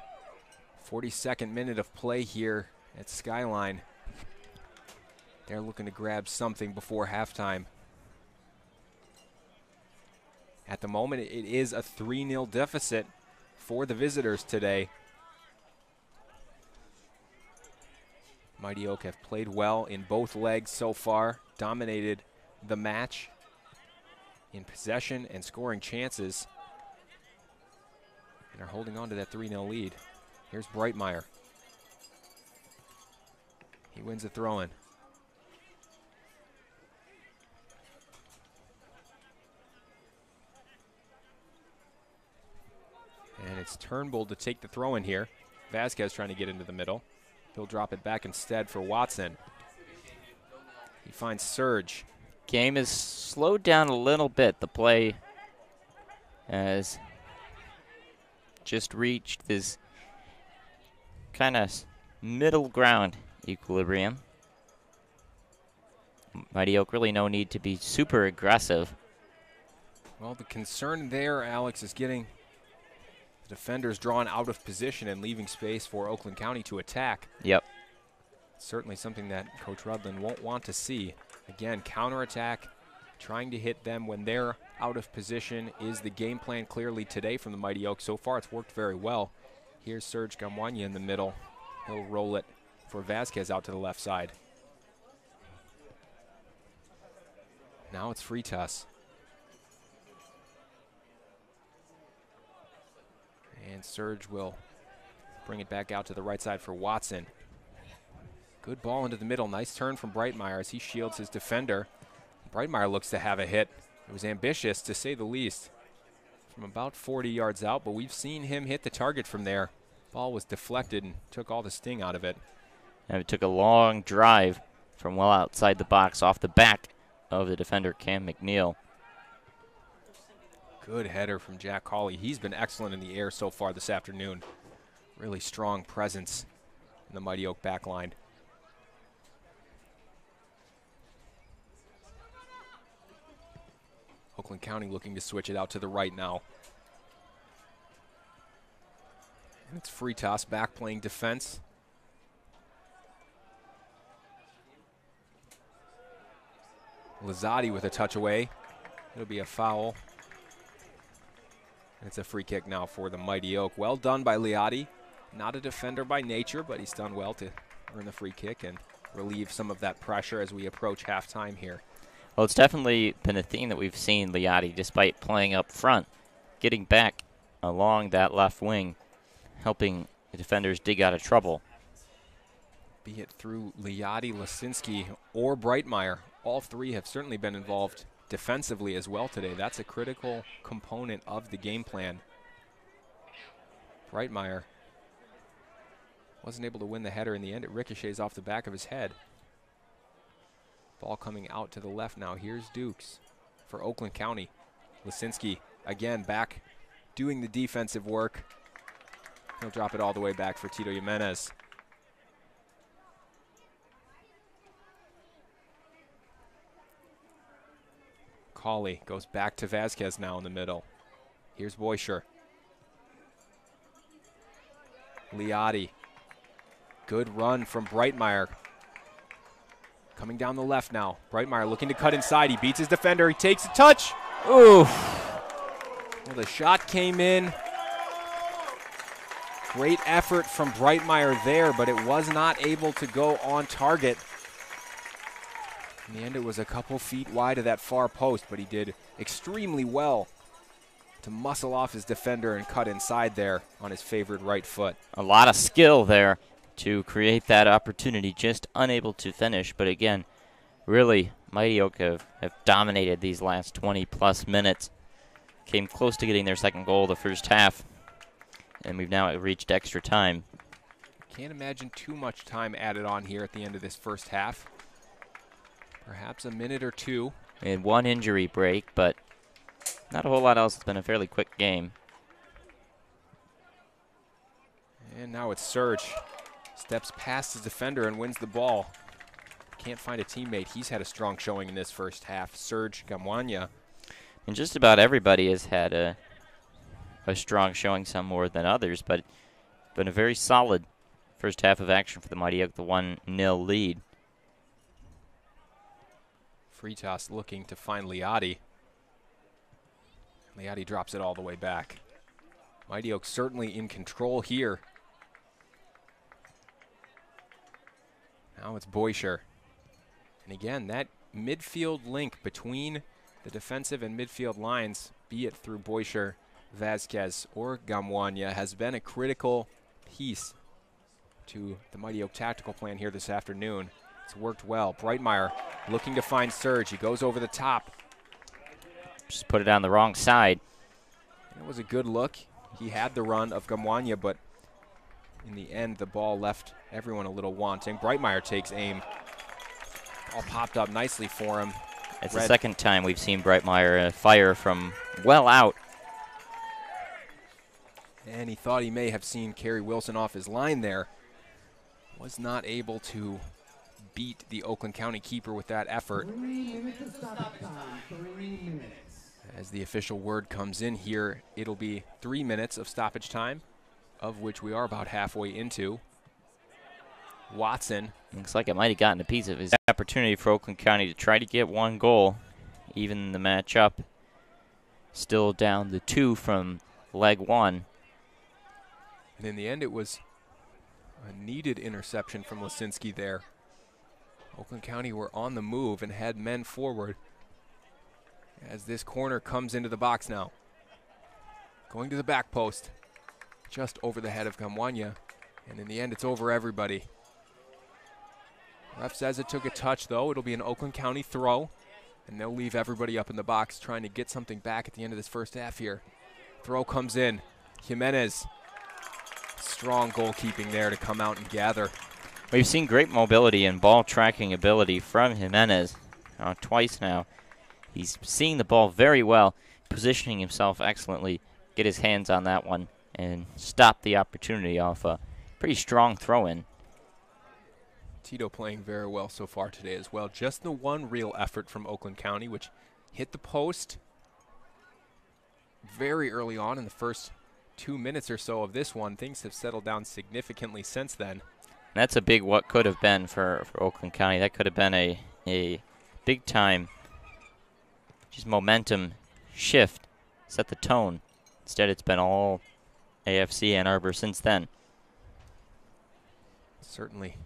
[SPEAKER 1] 42nd minute of play here at Skyline. They're looking to grab something before halftime. At the moment, it is a 3-0 deficit for the visitors today. Mighty Oak have played well in both legs so far, dominated the match in possession and scoring chances, and are holding on to that 3-0 lead. Here's Breitmeyer. He wins the throw-in. And it's Turnbull to take the throw-in here. Vasquez trying to get into the middle. He'll drop it back instead for Watson. He finds Surge.
[SPEAKER 2] Game is slowed down a little bit. The play has just reached this kind of middle ground equilibrium. Mighty Oak really no need to be super aggressive.
[SPEAKER 1] Well, the concern there, Alex, is getting the defenders drawn out of position and leaving space for Oakland County to attack.
[SPEAKER 2] Yep.
[SPEAKER 1] Certainly something that Coach Rudland won't want to see. Again, counterattack, trying to hit them when they're out of position is the game plan clearly today from the Mighty Oak. So far, it's worked very well. Here's Serge Gamwanya in the middle. He'll roll it for Vasquez out to the left side. Now it's Freitas. And Surge will bring it back out to the right side for Watson. Good ball into the middle. Nice turn from Breitmeyer as he shields his defender. Breitmeyer looks to have a hit. It was ambitious, to say the least, from about 40 yards out, but we've seen him hit the target from there. Ball was deflected and took all the sting out of it.
[SPEAKER 2] And it took a long drive from well outside the box off the back of the defender, Cam McNeil.
[SPEAKER 1] Good header from Jack Hawley. He's been excellent in the air so far this afternoon. Really strong presence in the Mighty Oak back line. Oakland County looking to switch it out to the right now. And it's Freitas back playing defense. Lizotti with a touch away. It'll be a foul. And it's a free kick now for the Mighty Oak. Well done by Liotti. Not a defender by nature, but he's done well to earn the free kick and relieve some of that pressure as we approach halftime here.
[SPEAKER 2] Well, it's definitely been a theme that we've seen Liotti, despite playing up front, getting back along that left wing, helping the defenders dig out of trouble.
[SPEAKER 1] Be it through Liotti, Lisinski, or Breitmeyer, all three have certainly been involved defensively as well today. That's a critical component of the game plan. Breitmeyer wasn't able to win the header in the end. It ricochets off the back of his head. Ball coming out to the left now. Here's Dukes for Oakland County. Lisinski again back doing the defensive work. He'll drop it all the way back for Tito Jimenez. Cawley goes back to Vasquez now in the middle. Here's Boisher. Liotti. Good run from Breitmeyer. Coming down the left now. Breitmeyer looking to cut inside. He beats his defender. He takes a touch. Ooh. Well, the shot came in. Great effort from Breitmeyer there, but it was not able to go on target. In the end, it was a couple feet wide of that far post, but he did extremely well to muscle off his defender and cut inside there on his favored right foot.
[SPEAKER 2] A lot of skill there to create that opportunity, just unable to finish. But again, really, Mighty Oak have dominated these last 20-plus minutes. Came close to getting their second goal the first half, and we've now reached extra time.
[SPEAKER 1] Can't imagine too much time added on here at the end of this first half. Perhaps a minute or two.
[SPEAKER 2] We had one injury break, but not a whole lot else. It's been a fairly quick game.
[SPEAKER 1] And now it's Surge. Steps past his defender and wins the ball. Can't find a teammate. He's had a strong showing in this first half. Serge Gamwanya.
[SPEAKER 2] And just about everybody has had a strong showing, some more than others, but been a very solid first half of action for the Mighty Oak, the 1-0 lead.
[SPEAKER 1] Fritas looking to find Liotti. Liotti drops it all the way back. Mighty Oak certainly in control here. Now it's Boischer. And again, that midfield link between the defensive and midfield lines, be it through Boischer, Vasquez, or Gamwanya, has been a critical piece to the Mighty Oak tactical plan here this afternoon. It's worked well. Breitmeyer looking to find Surge. He goes over the top.
[SPEAKER 2] Just put it on the wrong side.
[SPEAKER 1] It was a good look. He had the run of Gamwanya, but in the end, the ball left everyone a little wanting. Breitmeyer takes aim. All popped up nicely for him.
[SPEAKER 2] It's the second time we've seen Breitmeyer fire from well out.
[SPEAKER 1] And he thought he may have seen Kerry Wilson off his line there. Was not able to beat the Oakland County keeper with that effort.
[SPEAKER 3] 3 minutes of stoppage time. 3 minutes.
[SPEAKER 1] As the official word comes in here, it'll be 3 minutes of stoppage time, of which we are about halfway into. Watson.
[SPEAKER 2] Looks like it might have gotten a piece of his opportunity for Oakland County to try to get one goal, even the matchup. Still down the 2 from leg 1.
[SPEAKER 1] And in the end, it was a needed interception from Lisinski there. Oakland County were on the move and had men forward as this corner comes into the box now. Going to the back post, just over the head of Gamwanya. And in the end, it's over everybody. Ref says it took a touch, though. It'll be an Oakland County throw, and they'll leave everybody up in the box trying to get something back at the end of this first half here. Throw comes in. Jimenez. Strong goalkeeping there to come out and gather.
[SPEAKER 2] We've seen great mobility and ball tracking ability from Jimenez twice now. He's seeing the ball very well, positioning himself excellently, get his hands on that one, and stop the opportunity off a pretty strong throw-in.
[SPEAKER 1] Tito playing very well so far today as well. Just the one real effort from Oakland County, which hit the post very early on in the first 2 minutes or so of this one. Things have settled down significantly since then.
[SPEAKER 2] That's a big what could have been for Oakland County. That could have been a big time just momentum shift, set the tone. Instead, it's been all AFC and Arbor since then.
[SPEAKER 1] Certainly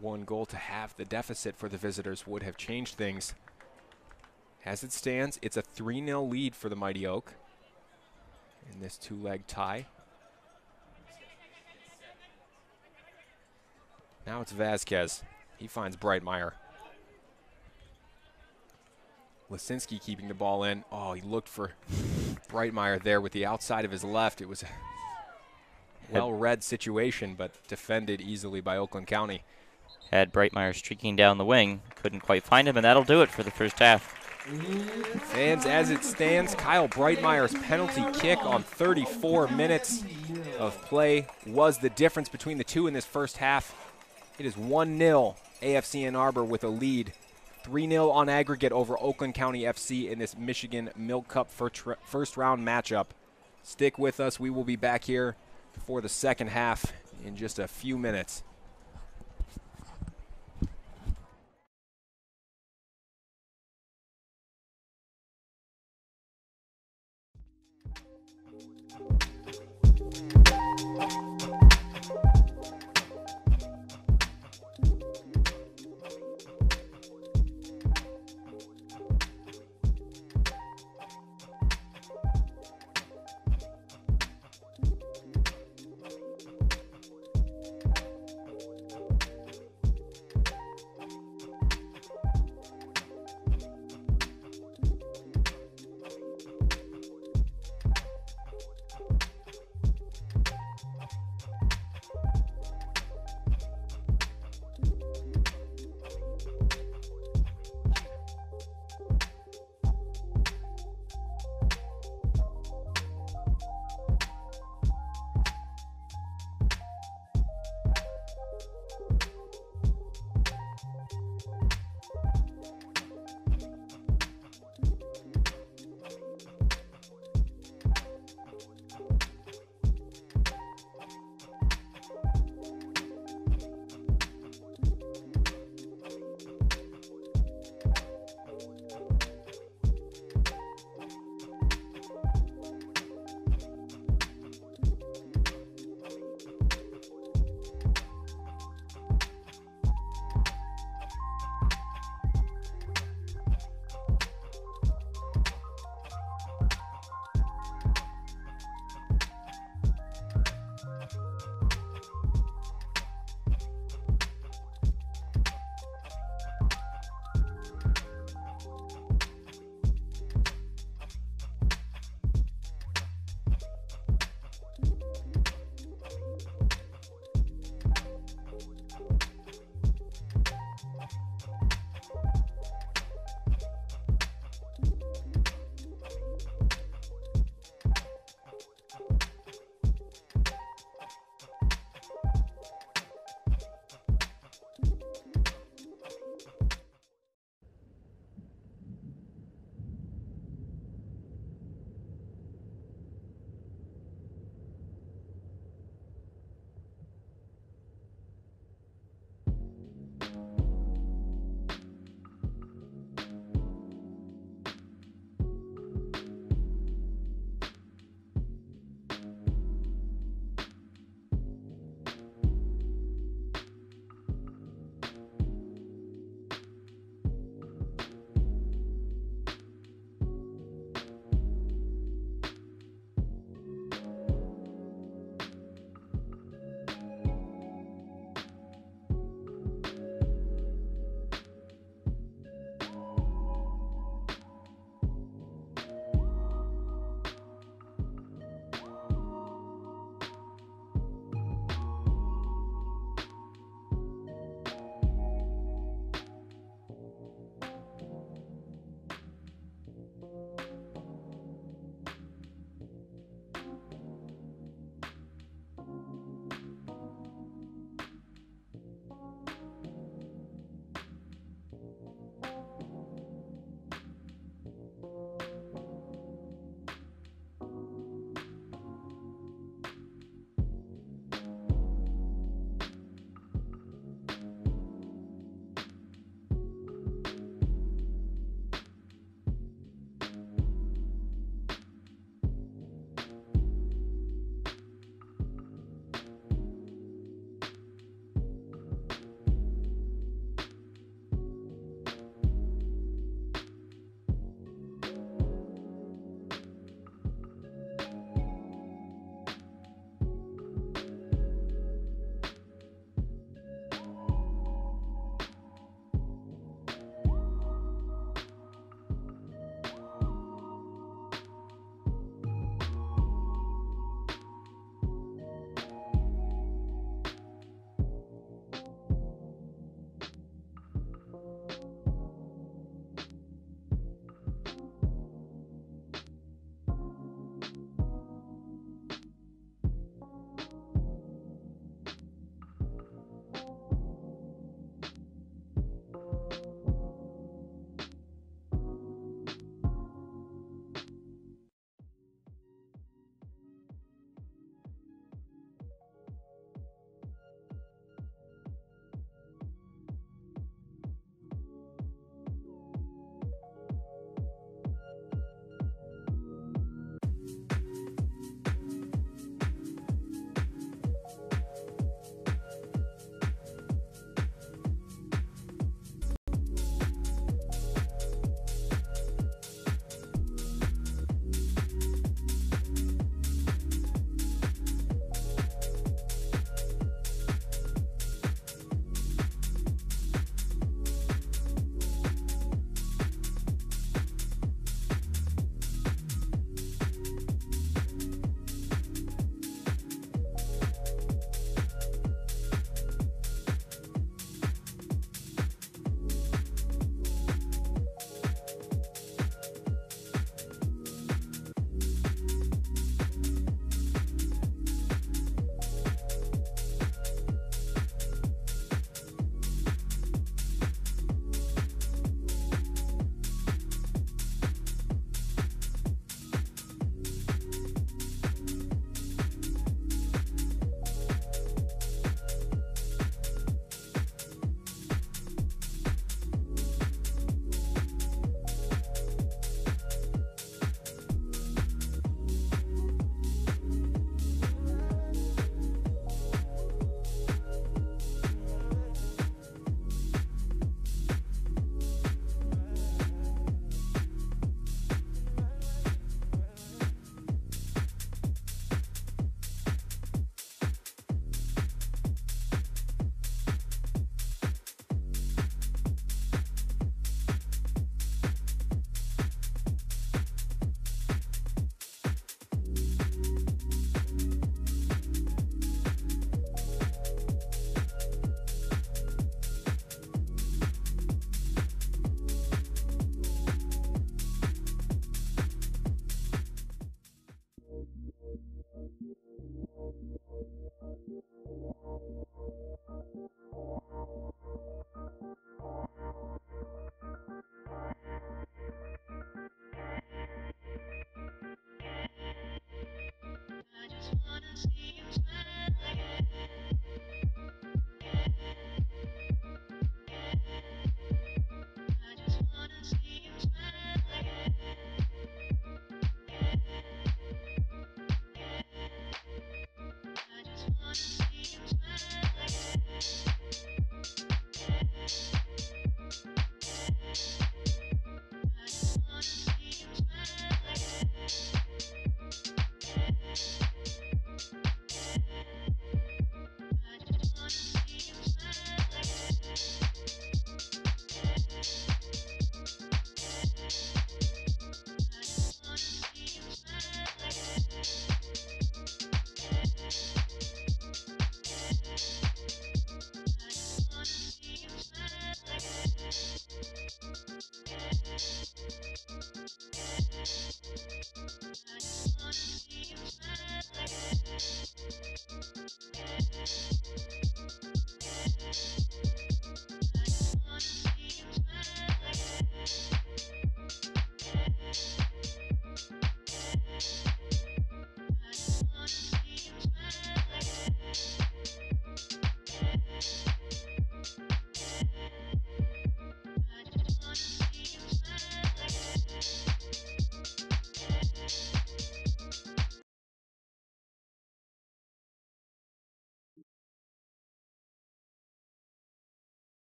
[SPEAKER 1] one goal to halve the deficit for the visitors would have changed things. As it stands, it's a 3-0 lead for the Mighty Oak in this 2-leg tie. Now it's Vasquez. He finds Breitmeyer. Lisinski keeping the ball in. Oh, he looked for Breitmeyer there with the outside of his left. It was a well-read situation, but defended easily by Oakland County.
[SPEAKER 2] Had Breitmeyer streaking down the wing. Couldn't quite find him, and that'll do it for the first half.
[SPEAKER 1] And as it stands, Kyle Breitmeyer's penalty kick on 34 minutes of play was the difference between the two in this first half. It is 1-0 AFC Ann Arbor with a lead. 3-0 on aggregate over Oakland County FC in this Michigan Milk Cup first round matchup. Stick with us. We will be back here for the second half in just a few minutes.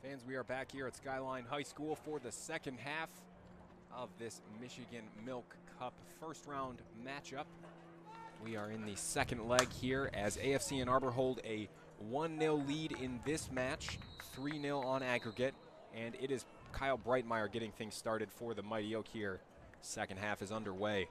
[SPEAKER 1] Fans, we are back here at Skyline High School for the second half of this Michigan Milk Cup first round matchup. We are in the second leg here as AFC and Arbor hold a 1-0 lead in this match, 3-0 on aggregate, and it is Kyle Breitmeyer getting things started for the Mighty Oak here. Second half is underway.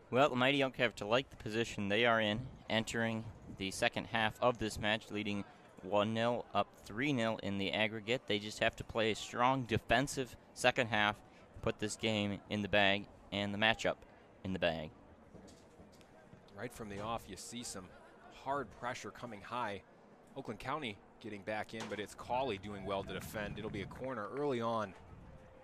[SPEAKER 2] Well, the Mighty Oak have to like the position they are in, entering the second half of this match, leading 1-0, up 3-0 in the aggregate. They just have to play a strong defensive second half, put this game in the bag, and the matchup in the bag.
[SPEAKER 1] Right from the off, you see some hard pressure coming high. Oakland County getting back in, but it's Cawley doing well to defend. It'll be a corner early on.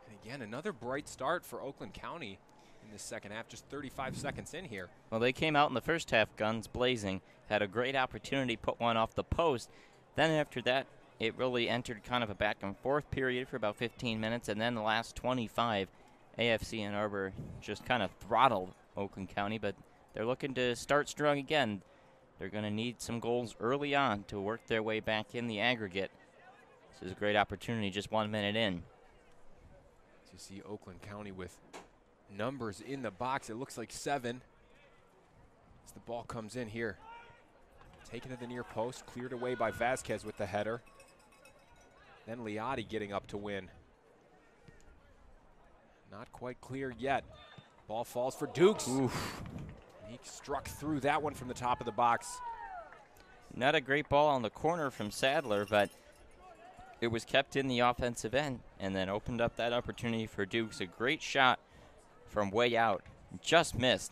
[SPEAKER 1] And again, another bright start for Oakland County in this second half, just 35 seconds in here.
[SPEAKER 2] Well, they came out in the first half guns blazing, had a great opportunity, put one off the post. Then after that, it really entered kind of a back and forth period for about 15 minutes, and then the last 25, AFC and Arbor just kind of throttled Oakland County, but they're looking to start strong again. They're going to need some goals early on to work their way back in the aggregate. This is a great opportunity just 1 minute in.
[SPEAKER 1] So you see Oakland County with numbers in the box. It looks like 7 as the ball comes in here. Taken to the near post, cleared away by Vasquez with the header. Then Liotti getting up to win. Not quite clear yet. Ball falls for Dukes.
[SPEAKER 2] Oof.
[SPEAKER 1] He struck through that one from the top of the box.
[SPEAKER 2] Not a great ball on the corner from Sadler, but it was kept in the offensive end and then opened up that opportunity for Dukes. A great shot from way out. Just missed.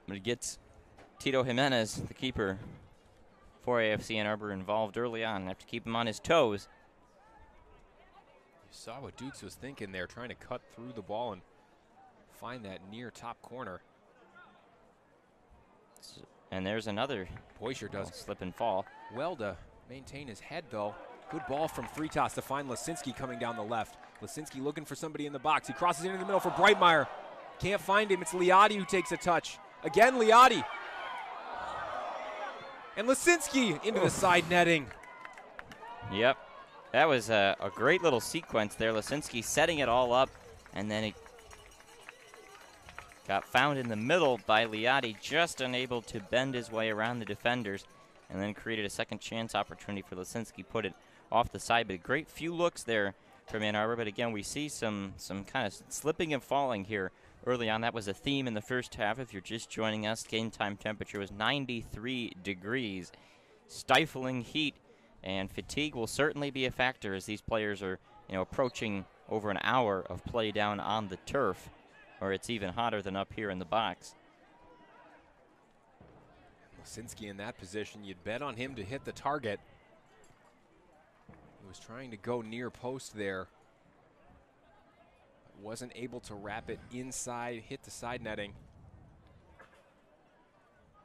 [SPEAKER 2] But it gets Tito Jimenez, the keeper for AFC and Arbor, involved early on. Have to keep him on his toes.
[SPEAKER 1] You saw what Dukes was thinking there, trying to cut through the ball and find that near top corner.
[SPEAKER 2] And there's another
[SPEAKER 1] Boisher does
[SPEAKER 2] slip and fall.
[SPEAKER 1] well to maintain his head, though. Good ball from Fritas to find Lasinski coming down the left. Lasinski looking for somebody in the box. He crosses into the middle for Breitmeyer. Can't find him. It's Liotti who takes a touch. Again, Liotti. And Lasinski into the side netting.
[SPEAKER 2] Yep. That was a great little sequence there. Lasinski setting it all up, and then it got found in the middle by Liotti, just unable to bend his way around the defenders, and then created a second chance opportunity for Lasinski. Put it off the side, but a great few looks there from Ann Arbor. But again, we see some kind of slipping and falling here early on. That was a theme in the first half. If you're just joining us, game time temperature was 93 degrees. Stifling heat, and fatigue will certainly be a factor as these players are, approaching over an hour of play down on the turf, or it's even hotter than up here in the box.
[SPEAKER 1] Lasinski in that position, you'd bet on him to hit the target. He was trying to go near post there. But wasn't able to wrap it inside, hit the side netting.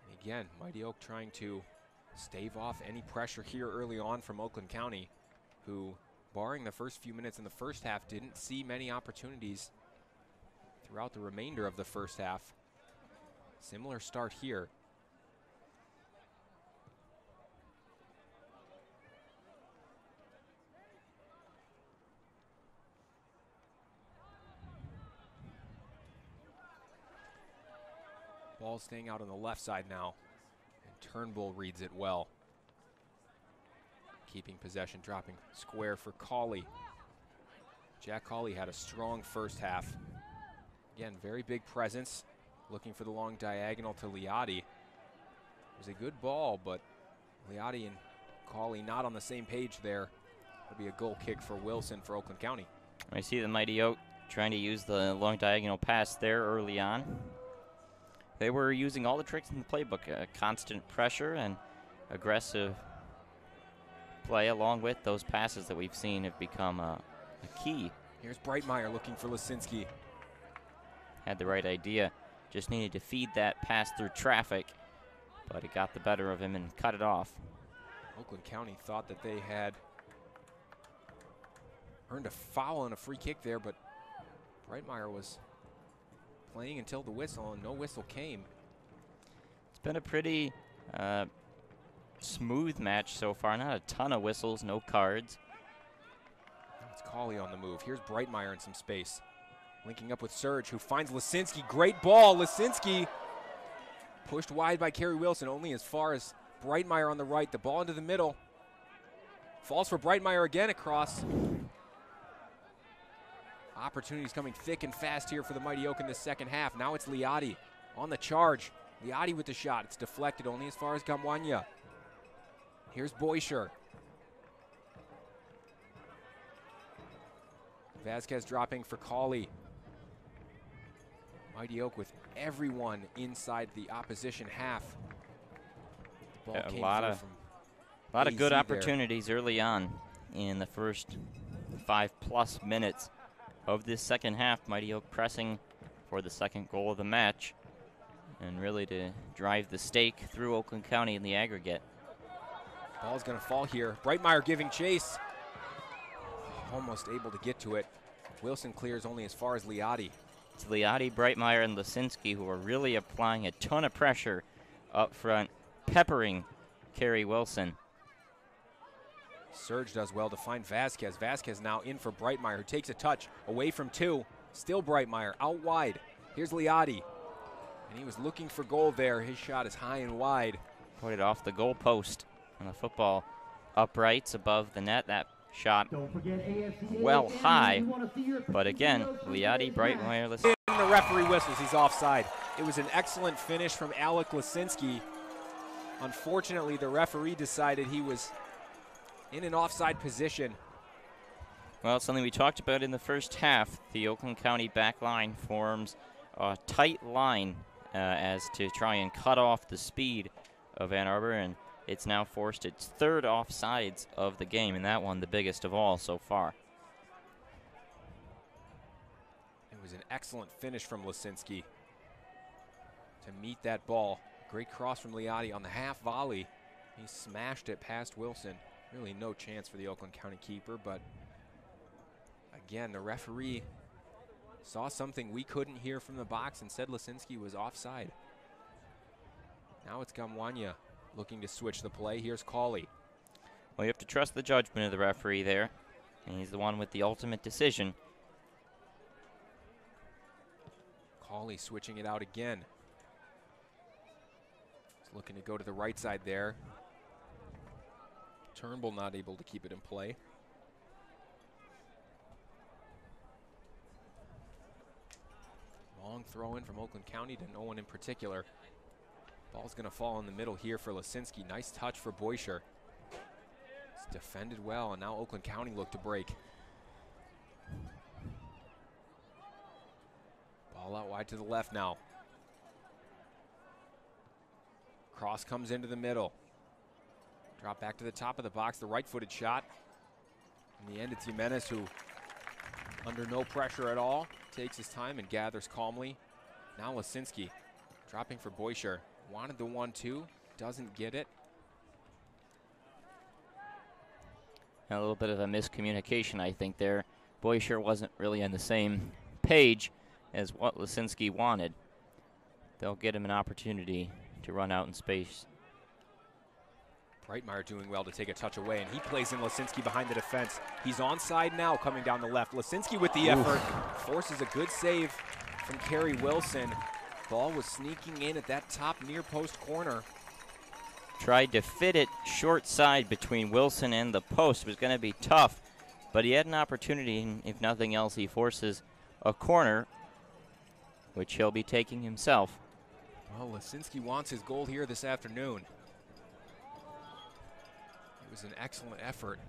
[SPEAKER 1] And again, Mighty Oak trying to stave off any pressure here early on from Oakland County, who, barring the first few minutes in the first half, didn't see many opportunities throughout the remainder of the first half. Similar start here. Ball staying out on the left side now, and Turnbull reads it well. Keeping possession, dropping square for Cawley. Jack Cawley had a strong first half. Again, very big presence, looking for the long diagonal to Liotti. It was a good ball, but Liotti and Cawley not on the same page there. It'll be a goal kick for Wilson for Oakland County.
[SPEAKER 2] I see the Mighty Oak trying to use the long diagonal pass there early on. They were using all the tricks in the playbook, constant pressure and aggressive play, along with those passes that we've seen have become a key.
[SPEAKER 1] Here's Breitmeyer looking for Lasinski.
[SPEAKER 2] Had the right idea, just needed to feed that pass through traffic, but it got the better of him and cut it off.
[SPEAKER 1] Oakland County thought that they had earned a foul and a free kick there, but Breitmeyer was playing until the whistle, and no whistle came.
[SPEAKER 2] It's been a pretty smooth match so far. Not a ton of whistles, no cards.
[SPEAKER 1] It's Colley on the move. Here's Breitmeyer in some space. Linking up with Surge, who finds Lisinski. Great ball. Lisinski pushed wide by Kerry Wilson, only as far as Breitmeyer on the right. The ball into the middle. Falls for Breitmeyer again across. Opportunities coming thick and fast here for the Mighty Oak in the second half. Now it's Liati on the charge. Liati with the shot. It's deflected only as far as Gamwanya. Here's Boisher. Vasquez dropping for Colley. Mighty Oak with everyone inside the opposition half. The ball came through
[SPEAKER 2] a lot of good
[SPEAKER 1] AZ
[SPEAKER 2] opportunities early on in the first 5+ minutes of this second half. Mighty Oak pressing for the second goal of the match and really to drive the stake through Oakland County in the aggregate.
[SPEAKER 1] Ball's going to fall here. Breitmeyer giving chase. Almost able to get to it. Wilson clears only as far as Liati.
[SPEAKER 2] It's Liati, Breitmeyer, and Lisinski who are really applying a ton of pressure up front, peppering Kerry Wilson.
[SPEAKER 1] Surge does well to find Vasquez. Vasquez now in for Breitmeyer, who takes a touch away from two. Still Breitmeyer out wide. Here's Liati. And he was looking for goal there. His shot is high and wide.
[SPEAKER 2] Put it off the goal post on the football uprights above the net. That shot well high. But again, Liati, Breitmeyer, Lisinski.
[SPEAKER 1] The referee whistles. He's offside. It was an excellent finish from Alec Lisinski. Unfortunately, the referee decided he was in an offside position.
[SPEAKER 2] Well, something we talked about in the first half. The Oakland County back line forms a tight line as to try and cut off the speed of Ann Arbor, and it's now forced its third offsides of the game, and that one the biggest of all so far.
[SPEAKER 1] It was an excellent finish from Lisinski to meet that ball. Great cross from Liati on the half volley. He smashed it past Wilson. Really no chance for the Oakland County keeper, but again, the referee saw something we couldn't hear from the box and said Lisinski was offside. Now it's Gamwanya looking to switch the play. Here's Colley.
[SPEAKER 2] Well, you have to trust the judgment of the referee there, and he's the one with the ultimate decision.
[SPEAKER 1] Colley switching it out again. He's looking to go to the right side there. Turnbull not able to keep it in play. Long throw in from Oakland County to no one in particular. Ball's going to fall in the middle here for Lisinski. Nice touch for Boisher. It's defended well, and now Oakland County look to break. Ball out wide to the left now. Cross comes into the middle. Drop back to the top of the box, the right-footed shot. In the end, it's Jimenez who, under no pressure at all, takes his time and gathers calmly. Now Lisinski dropping for Boisher. Wanted the 1-2, doesn't get it.
[SPEAKER 2] A little bit of a miscommunication, I think, there. Boisher wasn't really on the same page as what Lisinski wanted. They'll get him an opportunity to run out in space.
[SPEAKER 1] Breitmeyer doing well to take a touch away, and he plays in Lisinski behind the defense. He's onside now, coming down the left. Lisinski with the effort, forces a good save from Kerry Wilson. Ball was sneaking in at that top near post corner.
[SPEAKER 2] Tried to fit it short side between Wilson and the post. It was going to be tough, but he had an opportunity, and if nothing else, he forces a corner, which he'll be taking himself.
[SPEAKER 1] Well, Lisinski wants his goal here this afternoon. It was an excellent effort.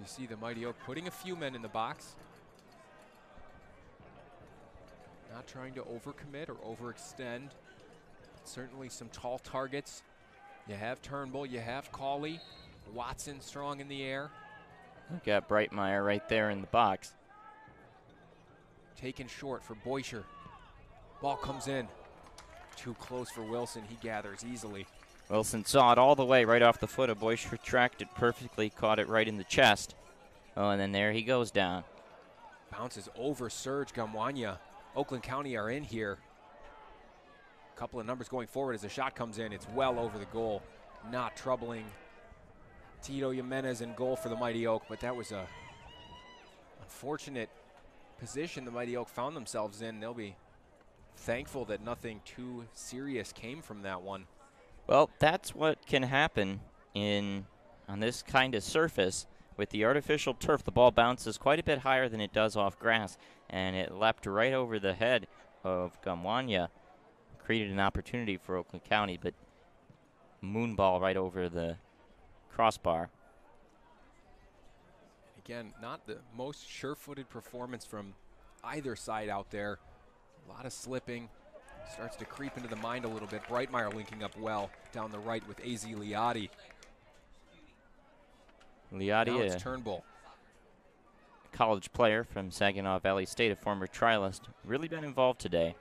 [SPEAKER 1] As you see the Mighty Oak putting a few men in the box. Not trying to overcommit or overextend. Certainly some tall targets. You have Turnbull, you have Colley. Watson strong in the air.
[SPEAKER 2] We've got Breitmeyer right there in the box.
[SPEAKER 1] Taken short for Boisher. Ball comes in. Too close for Wilson. He gathers easily.
[SPEAKER 2] Wilson saw it all the way right off the foot of Boisher, tracked it perfectly, caught it right in the chest. Oh, and then there he goes down.
[SPEAKER 1] Bounces over Surge Gamwanya. Oakland County are in here. A couple of numbers going forward as the shot comes in. It's well over the goal. Not troubling Tito Jimenez in goal for the Mighty Oak, but that was a unfortunate position the Mighty Oak found themselves in. They'll be thankful that nothing too serious came from that one.
[SPEAKER 2] Well, that's what can happen on this kind of surface. With the artificial turf, the ball bounces quite a bit higher than it does off grass, and it leapt right over the head of Gamwanya. Created an opportunity for Oakland County, but moonball right over the crossbar.
[SPEAKER 1] Again, not the most sure-footed performance from either side out there. A lot of slipping. Starts to creep into the mind a little bit. Breitmeyer linking up well down the right with AZ Liati.
[SPEAKER 2] Liati,
[SPEAKER 1] now it's Turnbull.
[SPEAKER 2] A college player from Saginaw Valley State, a former trialist. Really been involved today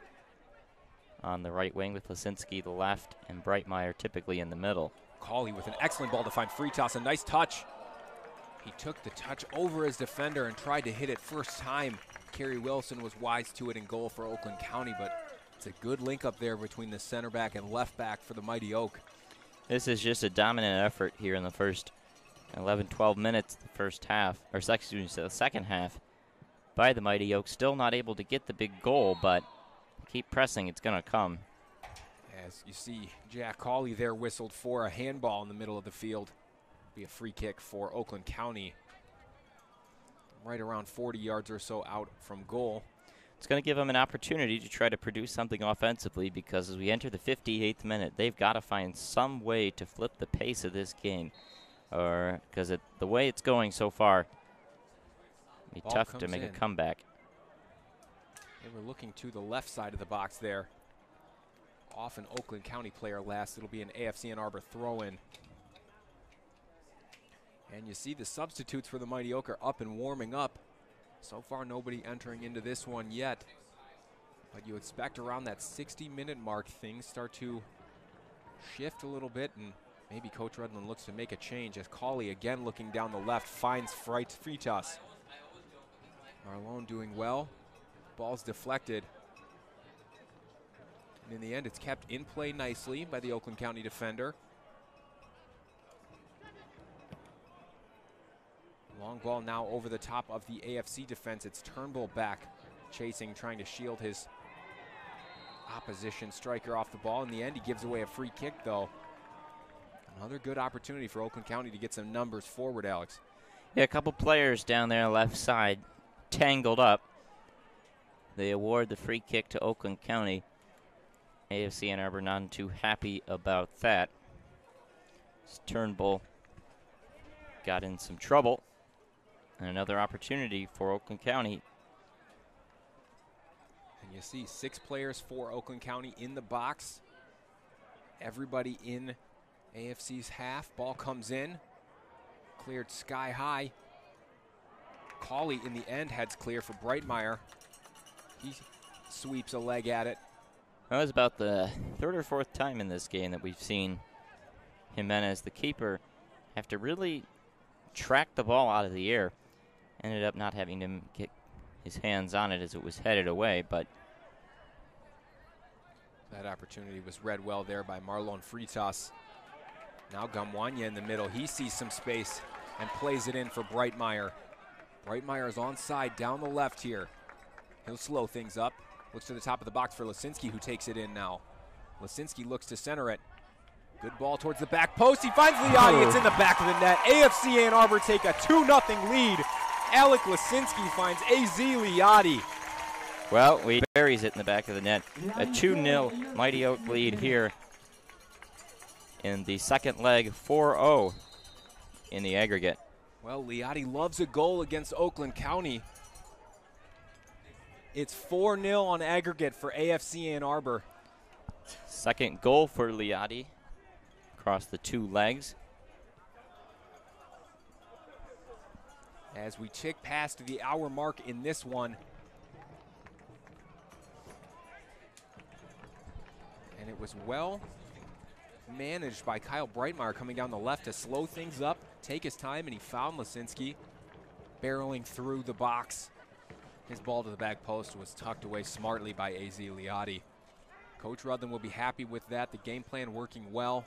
[SPEAKER 2] on the right wing with Lisinski the left and Breitmeyer typically in the middle.
[SPEAKER 1] Cawley with an excellent ball to find Fritas. A nice touch. He took the touch over his defender and tried to hit it first time. Kerry Wilson was wise to it in goal for Oakland County, but it's a good link up there between the center back and left back for the Mighty Oak.
[SPEAKER 2] This is just a dominant effort here in the first 11-12 minutes, the first half, or excuse me, the second half by the Mighty Oak. Still not able to get the big goal, but keep pressing, it's going to come.
[SPEAKER 1] As you see, Jack Cawley there whistled for a handball in the middle of the field. Be a free kick for Oakland County. Right around 40 yards or so out from goal.
[SPEAKER 2] It's going to give them an opportunity to try to produce something offensively, because as we enter the 58th minute, they've got to find some way to flip the pace of this game. Or because the way it's going so far, it'll be tough to make a comeback.
[SPEAKER 1] They were looking to the left side of the box there. Off an Oakland County player last. It'll be an AFC and Arbor throw-in. And you see the substitutes for the Mighty Oak are up and warming up. So far, nobody entering into this one yet. But you expect around that 60-minute mark, things start to shift a little bit, and maybe Coach Rudland looks to make a change as Cawley again looking down the left finds Fritas. Marlone doing well. Ball's deflected. And in the end, it's kept in play nicely by the Oakland County defender. Long ball now over the top of the AFC defense. It's Turnbull back, chasing, trying to shield his opposition striker off the ball. In the end, he gives away a free kick, though. Another good opportunity for Oakland County to get some numbers forward, Alex.
[SPEAKER 2] Yeah, a couple players down there left side tangled up. They award the free kick to Oakland County. AFC Ann Arbor not too happy about that. Turnbull got in some trouble. And another opportunity for Oakland County.
[SPEAKER 1] And you see 6 players for Oakland County in the box. Everybody in AFC's half. Ball comes in. Cleared sky high. Cawley in the end heads clear for Breitmeyer. He sweeps a leg at it.
[SPEAKER 2] That was about the 3rd or 4th time in this game that we've seen Jimenez, the keeper, have to really track the ball out of the air. Ended up not having to get his hands on it as it was headed away, but
[SPEAKER 1] that opportunity was read well there by Marlon Fritas. Now Gamwanya in the middle. He sees some space and plays it in for Breitmeyer. Breitmeyer is onside down the left here. He'll slow things up. Looks to the top of the box for Lisinski, who takes it in now. Lisinski looks to center it. Good ball towards the back post. He finds Liati. It's in the back of the net. AFC Ann Arbor take a 2-0 lead. Alec Lisinski finds AZ Liati.
[SPEAKER 2] Well, he buries it in the back of the net. A 2-0 Mighty Oak lead here in the second leg, 4-0 in the aggregate.
[SPEAKER 1] Well, Liati loves a goal against Oakland County. It's 4-0 on aggregate for AFC Ann Arbor.
[SPEAKER 2] Second goal for Liati across the 2 legs.
[SPEAKER 1] As we tick past the hour mark in this one. And it was well managed by Kyle Breitmeyer coming down the left to slow things up, take his time, and he found Lisinski barreling through the box. His ball to the back post was tucked away smartly by AZ Liati. Coach Rudland will be happy with that. The game plan working well.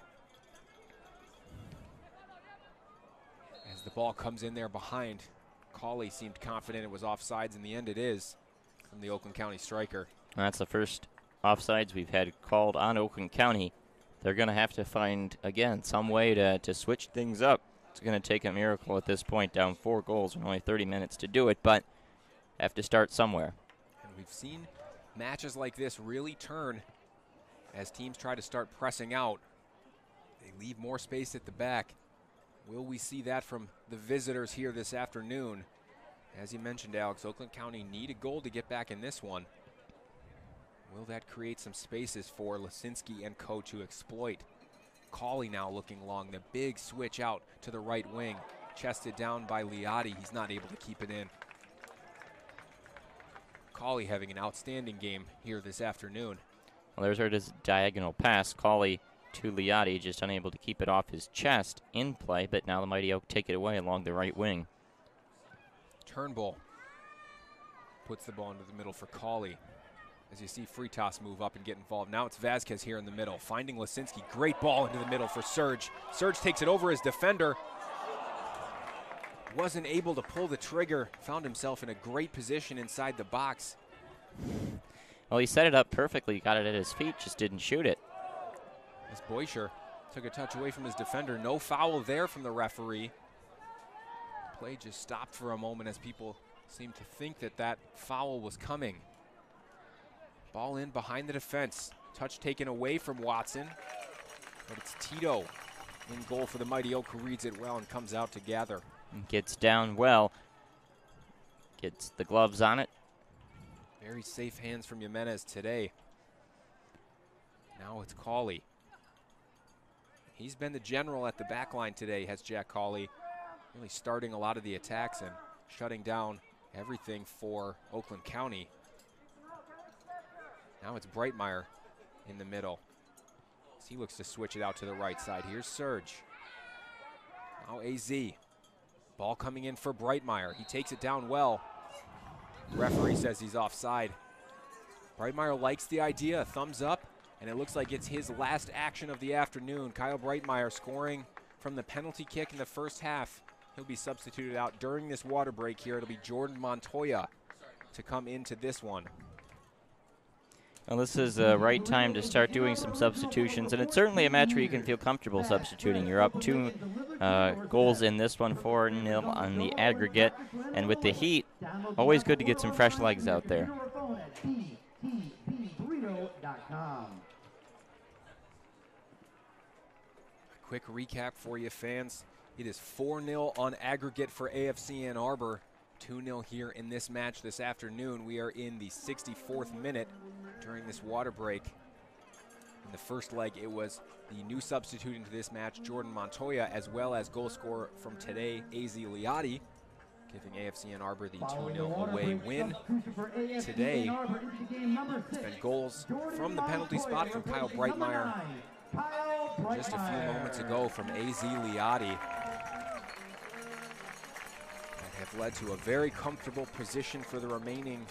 [SPEAKER 1] As the ball comes in there behind, Cawley seemed confident it was offsides. In the end, it is from the Oakland County striker.
[SPEAKER 2] That's the first offsides we've had called on Oakland County. They're going to have to find, again, some way to switch things up. It's going to take a miracle at this point, down 4 goals and only 30 minutes to do it, but have to start somewhere.
[SPEAKER 1] And we've seen matches like this really turn as teams try to start pressing out. They leave more space at the back. Will we see that from the visitors here this afternoon? As you mentioned, Alex, Oakland County need a goal to get back in this one. Will that create some spaces for Lisinski and co to exploit? Cawley now looking long, the big switch out to the right wing. Chested down by Liotti, he's not able to keep it in. Cawley having an outstanding game here this afternoon.
[SPEAKER 2] Well, there's our diagonal pass. Cawley to Liotti, just unable to keep it off his chest in play, but now the Mighty Oak take it away along the right wing.
[SPEAKER 1] Turnbull puts the ball into the middle for Cawley. As you see Fritas move up and get involved. Now it's Vasquez here in the middle, finding Lisinski. Great ball into the middle for Serge. Serge takes it over his defender. Wasn't able to pull the trigger. Found himself in a great position inside the box.
[SPEAKER 2] Well, he set it up perfectly, got it at his feet, just didn't shoot it.
[SPEAKER 1] As Boischer took a touch away from his defender. No foul there from the referee. Play just stopped for a moment as people seemed to think that that foul was coming. Ball in behind the defense. Touch taken away from Watson. But it's Tito in goal for the Mighty Oak, who reads it well and comes out to gather.
[SPEAKER 2] Gets down well. Gets the gloves on it.
[SPEAKER 1] Very safe hands from Jimenez today. Now it's Cawley. He's been the general at the back line today, has Jack Cawley. Really starting a lot of the attacks and shutting down everything for Oakland County. Now it's Breitmeyer in the middle. As he looks to switch it out to the right side. Here's Serge. Now AZ. Ball coming in for Breitmeyer. He takes it down well. The referee says he's offside. Breitmeyer likes the idea. Thumbs up. And it looks like it's his last action of the afternoon. Kyle Breitmeyer scoring from the penalty kick in the first half. He'll be substituted out during this water break here. It'll be Jordan Montoya to come into this one.
[SPEAKER 2] Well, this is the right time to start doing some substitutions, and it's certainly a match where you can feel comfortable substituting. You're up 2 goals in this one, 4-0 on the aggregate, and with the heat, always good to get some fresh legs out there.
[SPEAKER 1] Quick recap for you fans. It is 4-0 on aggregate for AFC Ann Arbor. 2-0 here in this match this afternoon. We are in the 64th minute during this water break. In the first leg, it was the new substitute into this match, Jordan Montoya, as well as goal scorer from today, AZ Liotti, giving AFC Ann Arbor the 2-0 away win. Today, it's been goals from the penalty spot from Kyle Breitmeyer just a few moments ago from AZ Liotti. Have led to a very comfortable position for the remaining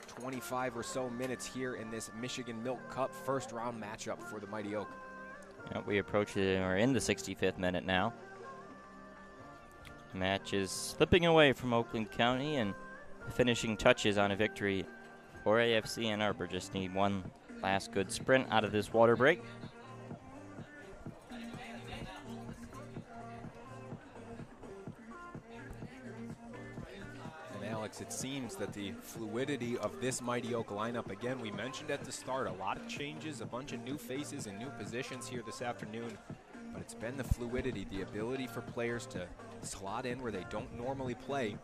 [SPEAKER 1] 25 or so minutes here in this Michigan Milk Cup first round matchup for the Mighty Oak.
[SPEAKER 2] Yep, we approach it, or in the 65th minute now. The match is slipping away from Oakland County, and the finishing touches on a victory for AFC Ann Arbor. Just need one last good sprint out of this water break.
[SPEAKER 1] Alex, it seems that the fluidity of this Mighty Oak lineup, again, we mentioned at the start, a lot of changes, a bunch of new faces and new positions here this afternoon, but it's been the fluidity, the ability for players to slot in where they don't normally play,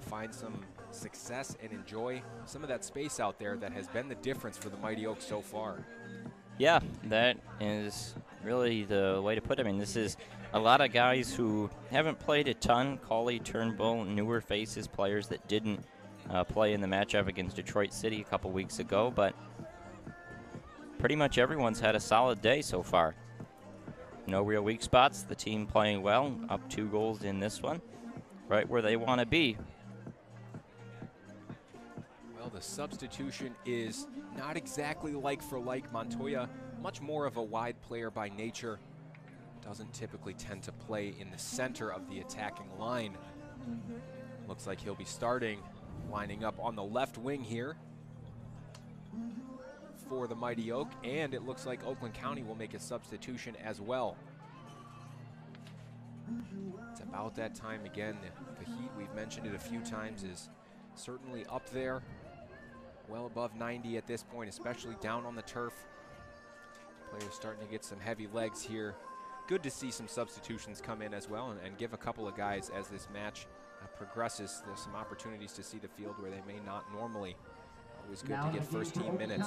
[SPEAKER 1] find some success and enjoy some of that space out there that has been the difference for the Mighty Oak so far.
[SPEAKER 2] Yeah, that is really the way to put it. I mean, this is a lot of guys who haven't played a ton. Cawley, Turnbull, newer faces, players that didn't play in the matchup against Detroit City a couple weeks ago, but pretty much everyone's had a solid day so far. No real weak spots. The team playing well, up 2 goals in this one, right where they want to be.
[SPEAKER 1] Well, the substitution is not exactly like for like. Montoya, much more of a wide player by nature. doesn't typically tend to play in the center of the attacking line. Looks like he'll be starting, lining up on the left wing here for the Mighty Oak, and it looks like Oakland County will make a substitution as well. It's about that time again. The heat, we've mentioned it a few times, is certainly up there, well above 90 at this point, especially down on the turf. Players starting to get some heavy legs here. Good to see some substitutions come in as well and give a couple of guys, as this match progresses, there's some opportunities to see the field where they may not normally. Always good to get first team minutes.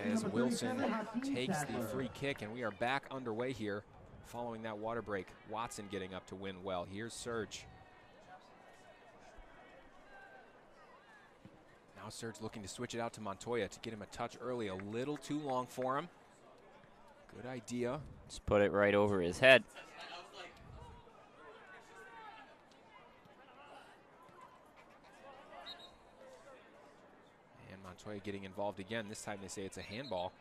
[SPEAKER 1] As Wilson takes the free kick, and we are back underway here following that water break. Watson getting up to win well. Here's Serge. Now Serge looking to switch it out to Montoya to get him a touch early. A little too long for him. Good idea.
[SPEAKER 2] Just put it right over his head.
[SPEAKER 1] And Montoya getting involved again. This time they say it's a handball.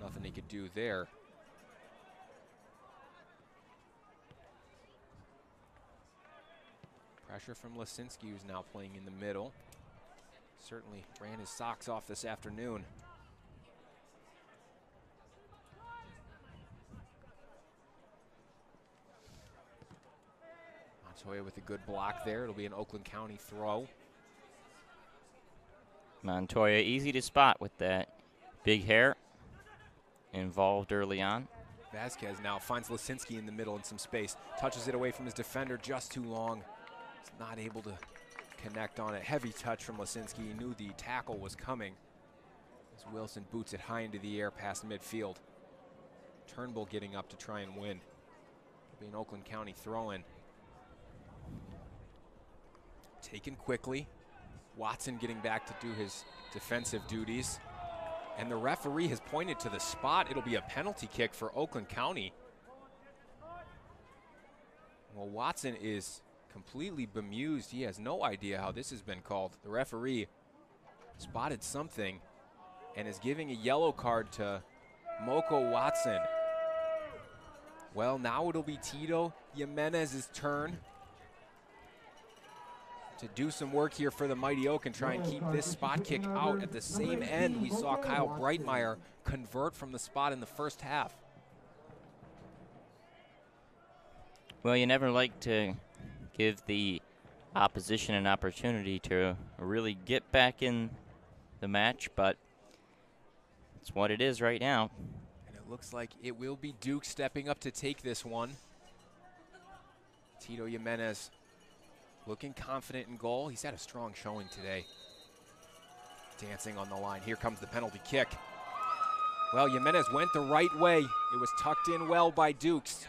[SPEAKER 1] Nothing he could do there. Pressure from Lesinski, who's now playing in the middle. Certainly ran his socks off this afternoon. Montoya with a good block there. It'll be an Oakland County throw.
[SPEAKER 2] Montoya easy to spot with that big hair. Involved early on.
[SPEAKER 1] Vasquez now finds Lesinski in the middle in some space. Touches it away from his defender just too long. He's not able to connect on it. Heavy touch from Lesinski. He knew the tackle was coming as Wilson boots it high into the air past midfield. Turnbull getting up to try and win. It'll be an Oakland County throw-in. Taken quickly. Watson getting back to do his defensive duties. And the referee has pointed to the spot. It'll be a penalty kick for Oakland County. Well, Watson is completely bemused. He has no idea how this has been called. The referee spotted something and is giving a yellow card to Moko Watson. Well, now it'll be Tito Jimenez's turn to do some work here for the Mighty Oak and try and keep this spot kick out. At the same end, we saw Kyle Breitmeyer convert from the spot in the first half.
[SPEAKER 2] Well, you never like to give the opposition an opportunity to really get back in the match, but it's what it is right now.
[SPEAKER 1] And it looks like it will be Duke stepping up to take this one. Tito Jimenez looking confident in goal. He's had a strong showing today. Dancing on the line. Here comes the penalty kick. Well, Jimenez went the right way. It was tucked in well by Dukes.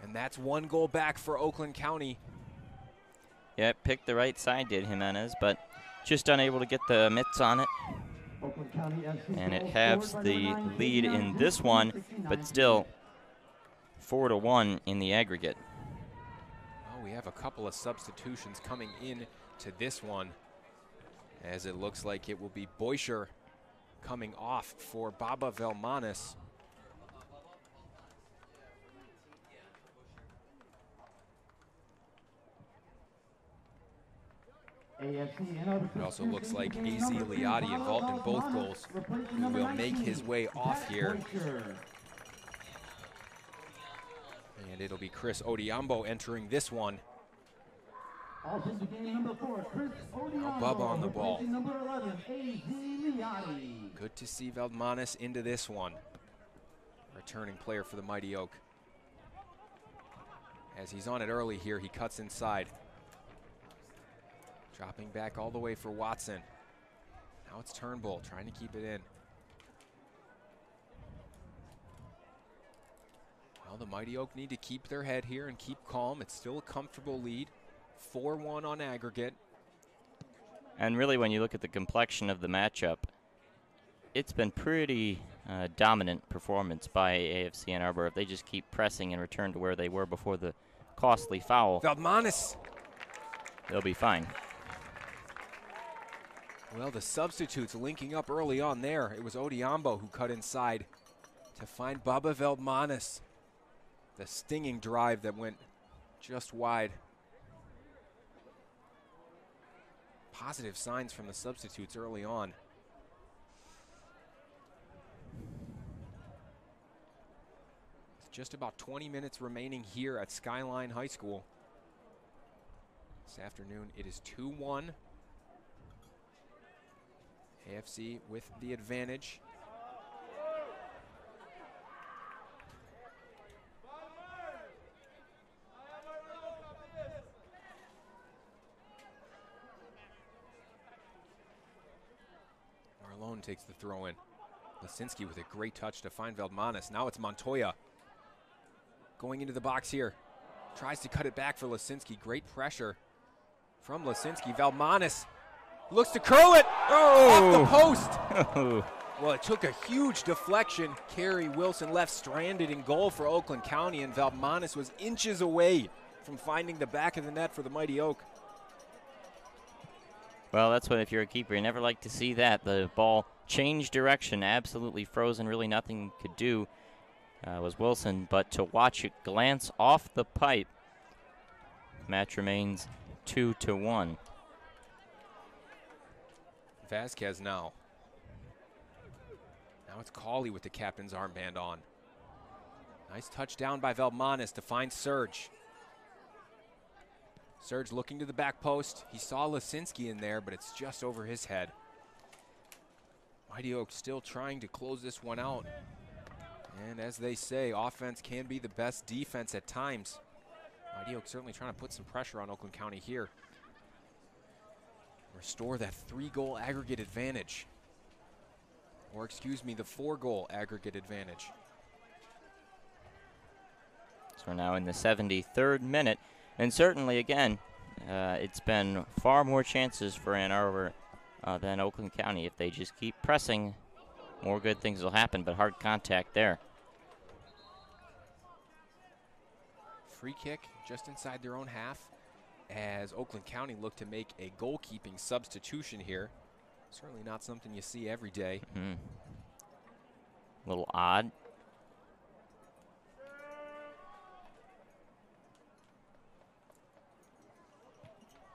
[SPEAKER 1] And that's one goal back for Oakland County.
[SPEAKER 2] Yeah, picked the right side, did Jimenez, but just unable to get the mitts on it. And it halves the lead in this one, but still 4-1 in the aggregate.
[SPEAKER 1] Well, we have a couple of substitutions coming in to this one, as it looks like it will be Boischer coming off for Baba Velmanis. It also looks like AZ Liati, involved in both goals, who will make his way off here. And it'll be Chris Odiambo entering this one. Now Bubba on the ball. Good to see Velmanis into this one. Returning player for the Mighty Oak. As he's on it early here, he cuts inside. Dropping back all the way for Watson. Now it's Turnbull trying to keep it in. Well, the Mighty Oak need to keep their head here and keep calm. It's still a comfortable lead. 4-1 on aggregate.
[SPEAKER 2] And really, when you look at the complexion of the matchup, it's been pretty dominant performance by AFC and Arbor. If they just keep pressing and return to where they were before the costly foul,
[SPEAKER 1] Velmanis.
[SPEAKER 2] they'll be fine.
[SPEAKER 1] Well, the substitutes linking up early on there. It was Odiambo who cut inside to find Baba Veldmanis. The stinging drive that went just wide. Positive signs from the substitutes early on. With just about 20 minutes remaining here at Skyline High School. This afternoon it is 2-1. AFC with the advantage. Marlone takes the throw in. Lisinski with a great touch to find Veldmanis. Now it's Montoya going into the box here. Tries to cut it back for Lisinski. Great pressure from Lisinski. Veldmanis looks to curl it off the post. Well, it took a huge deflection. Kerry Wilson left stranded in goal for Oakland County, and Veldmanis was inches away from finding the back of the net for the Mighty Oak.
[SPEAKER 2] Well, that's what, if you're a keeper, you never like to see that. The ball changed direction, absolutely frozen, really nothing could do was Wilson, but to watch it glance off the pipe, match remains 2-1.
[SPEAKER 1] Vasquez now. Now it's Cawley with the captain's armband on. Nice touchdown by Veldmanis to find Serge. Serge looking to the back post. He saw Lisinski in there, but it's just over his head. Mighty Oak still trying to close this one out. And as they say, offense can be the best defense at times. Mighty Oak certainly trying to put some pressure on Oakland County here. Restore that 3-goal aggregate advantage. Or excuse me, the 4-goal aggregate advantage.
[SPEAKER 2] So we're now in the 73rd minute. And certainly, again, it's been far more chances for Ann Arbor than Oakland County. If they just keep pressing, more good things will happen, but hard contact there.
[SPEAKER 1] Free kick just inside their own half as Oakland County look to make a goalkeeping substitution here. Certainly not something you see every day.
[SPEAKER 2] A little odd.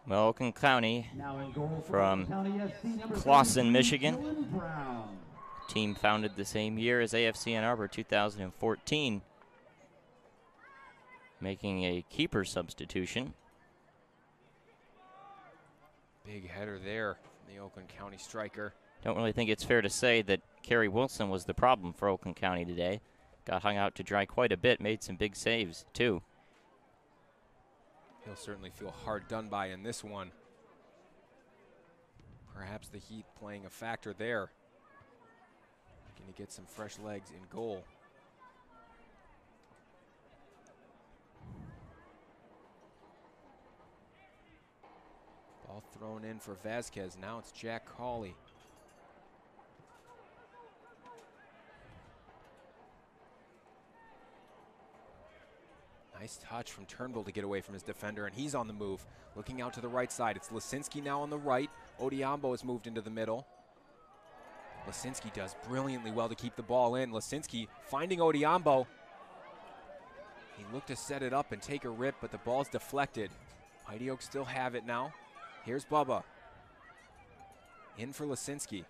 [SPEAKER 2] Well, Oakland County from Clawson, Michigan. Team founded the same year as AFC Ann Arbor, 2014. Making a keeper substitution.
[SPEAKER 1] Big header there from the Oakland County striker.
[SPEAKER 2] Don't really think it's fair to say that Kerry Wilson was the problem for Oakland County today. Got hung out to dry quite a bit, made some big saves, too.
[SPEAKER 1] He'll certainly feel hard done by in this one. Perhaps the heat playing a factor there. Looking to get some fresh legs in goal. Ball thrown in for Vasquez. Now it's Jack Cawley. Nice touch from Turnbull to get away from his defender, and he's on the move. Looking out to the right side. It's Lisinski now on the right. Odiambo has moved into the middle. Lisinski does brilliantly well to keep the ball in. Lisinski finding Odiambo. He looked to set it up and take a rip, but the ball's deflected. Mighty Oaks still have it now. Here's Bubba. In for Lisinski.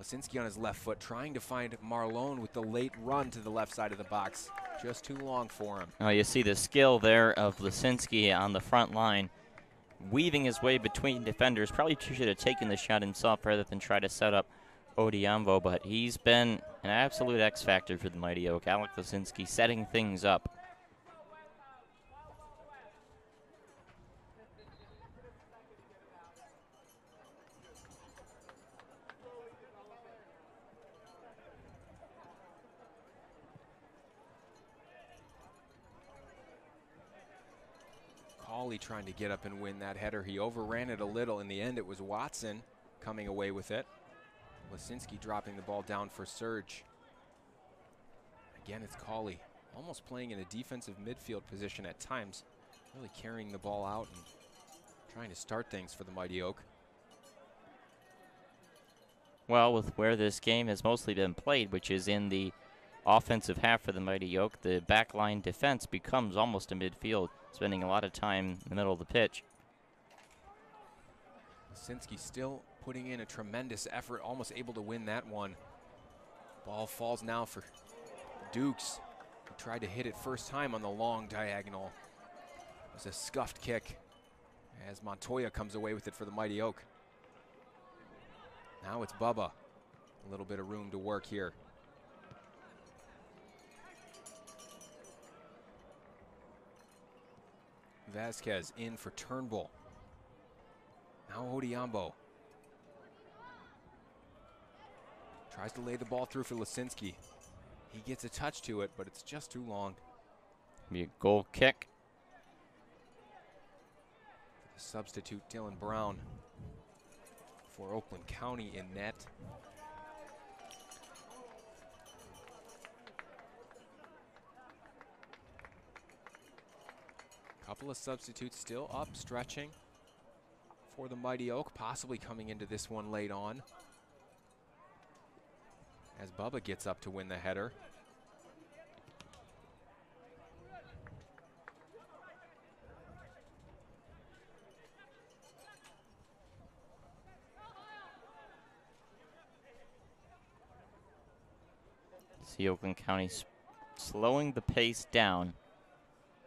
[SPEAKER 1] Lisinski on his left foot, trying to find Marlone with the late run to the left side of the box. Just too long for him.
[SPEAKER 2] Oh, you see the skill there of Lisinski on the front line, weaving his way between defenders. Probably should have taken the shot himself rather than try to set up Odiambo, but he's been an absolute X factor for the Mighty Oak. Alec Lisinski setting things up.
[SPEAKER 1] Cawley trying to get up and win that header. He overran it a little. In the end, it was Watson coming away with it. Lisinski dropping the ball down for Serge. Again, it's Cawley, almost playing in a defensive midfield position at times, really carrying the ball out and trying to start things for the Mighty Oak.
[SPEAKER 2] Well, with where this game has mostly been played, which is in the offensive half for the Mighty Oak, the backline defense becomes almost a midfield, spending a lot of time in the middle of the pitch.
[SPEAKER 1] Lisinski still putting in a tremendous effort, almost able to win that one. Ball falls now for Dukes, who tried to hit it first time on the long diagonal. It was a scuffed kick as Montoya comes away with it for the Mighty Oak. Now it's Bubba. A little bit of room to work here. Vasquez in for Turnbull. Now Odiambo. Tries to lay the ball through for Lisinski. He gets a touch to it, but it's just too long.
[SPEAKER 2] Be a goal kick.
[SPEAKER 1] The substitute Dylan Brown for Oakland County in net. Couple of substitutes still up, stretching for the Mighty Oak, possibly coming into this one late on. As Bubba gets up to win the header.
[SPEAKER 2] See Oakland County slowing the pace down.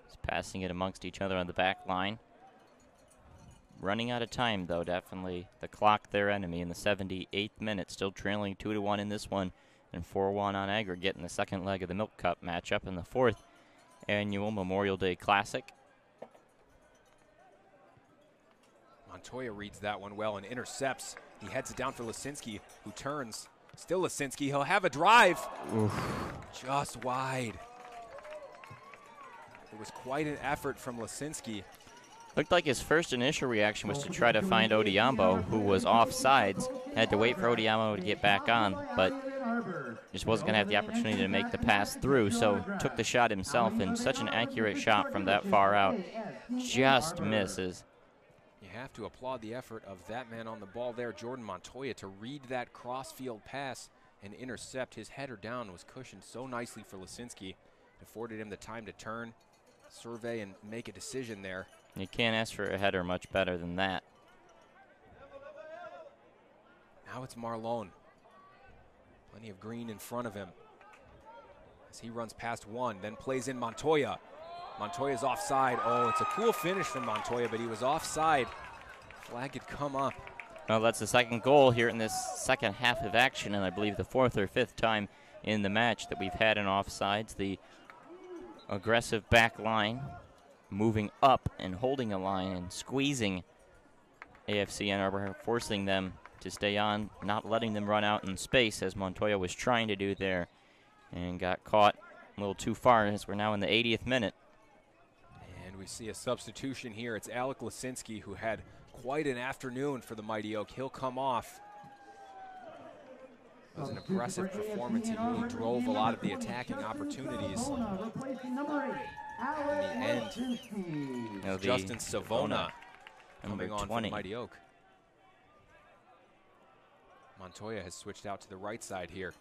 [SPEAKER 2] Just passing it amongst each other on the back line. Running out of time, though, definitely. The clock their enemy in the 78th minute, still trailing 2-1 in this one and 4-1 on aggregate in the second leg of the Milk Cup matchup in the fourth annual Memorial Day Classic.
[SPEAKER 1] Montoya reads that one well and intercepts. He heads it down for Lisinski, who turns. Still Lisinski, he'll have a drive.
[SPEAKER 2] Oof.
[SPEAKER 1] Just wide. It was quite an effort from Lisinski.
[SPEAKER 2] Looked like his first initial reaction was to try to find Odiambo, who was offsides. Had to wait for Odiambo to get back on, but just wasn't going to have the opportunity to make the pass through, so took the shot himself, and such an accurate shot from that far out. Just misses.
[SPEAKER 1] You have to applaud the effort of that man on the ball there, Jordan Montoya, to read that cross-field pass and intercept. His header down was cushioned so nicely for Lisinski. It afforded him the time to turn, survey, and make a decision there.
[SPEAKER 2] You can't ask for a header much better than that.
[SPEAKER 1] Now it's Marlone. Plenty of green in front of him as he runs past one, then plays in Montoya. Montoya's offside. Oh, it's a cool finish from Montoya, but he was offside. Flag had come up.
[SPEAKER 2] Well, that's the second goal here in this second half of action, and I believe the fourth or fifth time in the match that we've had an offsides. The aggressive back line moving up and holding a line and squeezing AFC Ann Arbor, forcing them to stay on, not letting them run out in space as Montoya was trying to do there and got caught a little too far as we're now in the 80th minute.
[SPEAKER 1] And we see a substitution here. It's Alec Lisinski, who had quite an afternoon for the Mighty Oak. He'll come off. It was an impressive performance. He really drove a lot of the attacking opportunities. In the end, Justin Savona coming on for the Mighty Oak. Montoya has switched out to the right side here.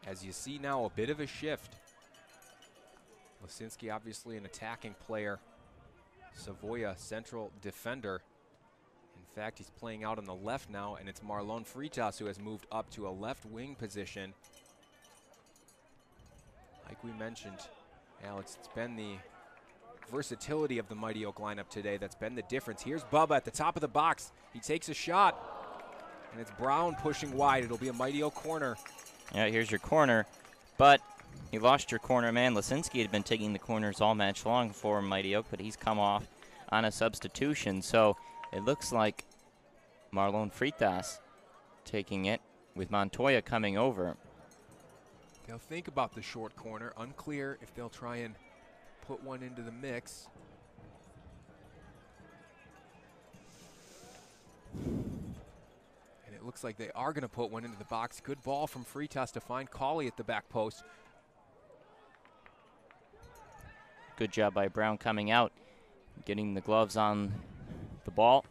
[SPEAKER 1] As you see now, a bit of a shift. Lisinski obviously an attacking player. Savoya, central defender. In fact, he's playing out on the left now, and it's Marlon Freitas who has moved up to a left wing position. Like we mentioned, Alex, it's been the versatility of the Mighty Oak lineup today that's been the difference. Here's Bubba at the top of the box. He takes a shot, and it's Brown pushing wide. It'll be a Mighty Oak corner.
[SPEAKER 2] Yeah, here's your corner, but you lost your corner man. Lisinski had been taking the corners all match long for Mighty Oak, but he's come off on a substitution. So it looks like Marlon Freitas taking it with Montoya coming over.
[SPEAKER 1] They'll think about the short corner. Unclear if they'll try and put one into the mix. And it looks like they are going to put one into the box. Good ball from Freitas to find Cauley at the back post.
[SPEAKER 2] Good job by Brown coming out, getting the gloves on the ball.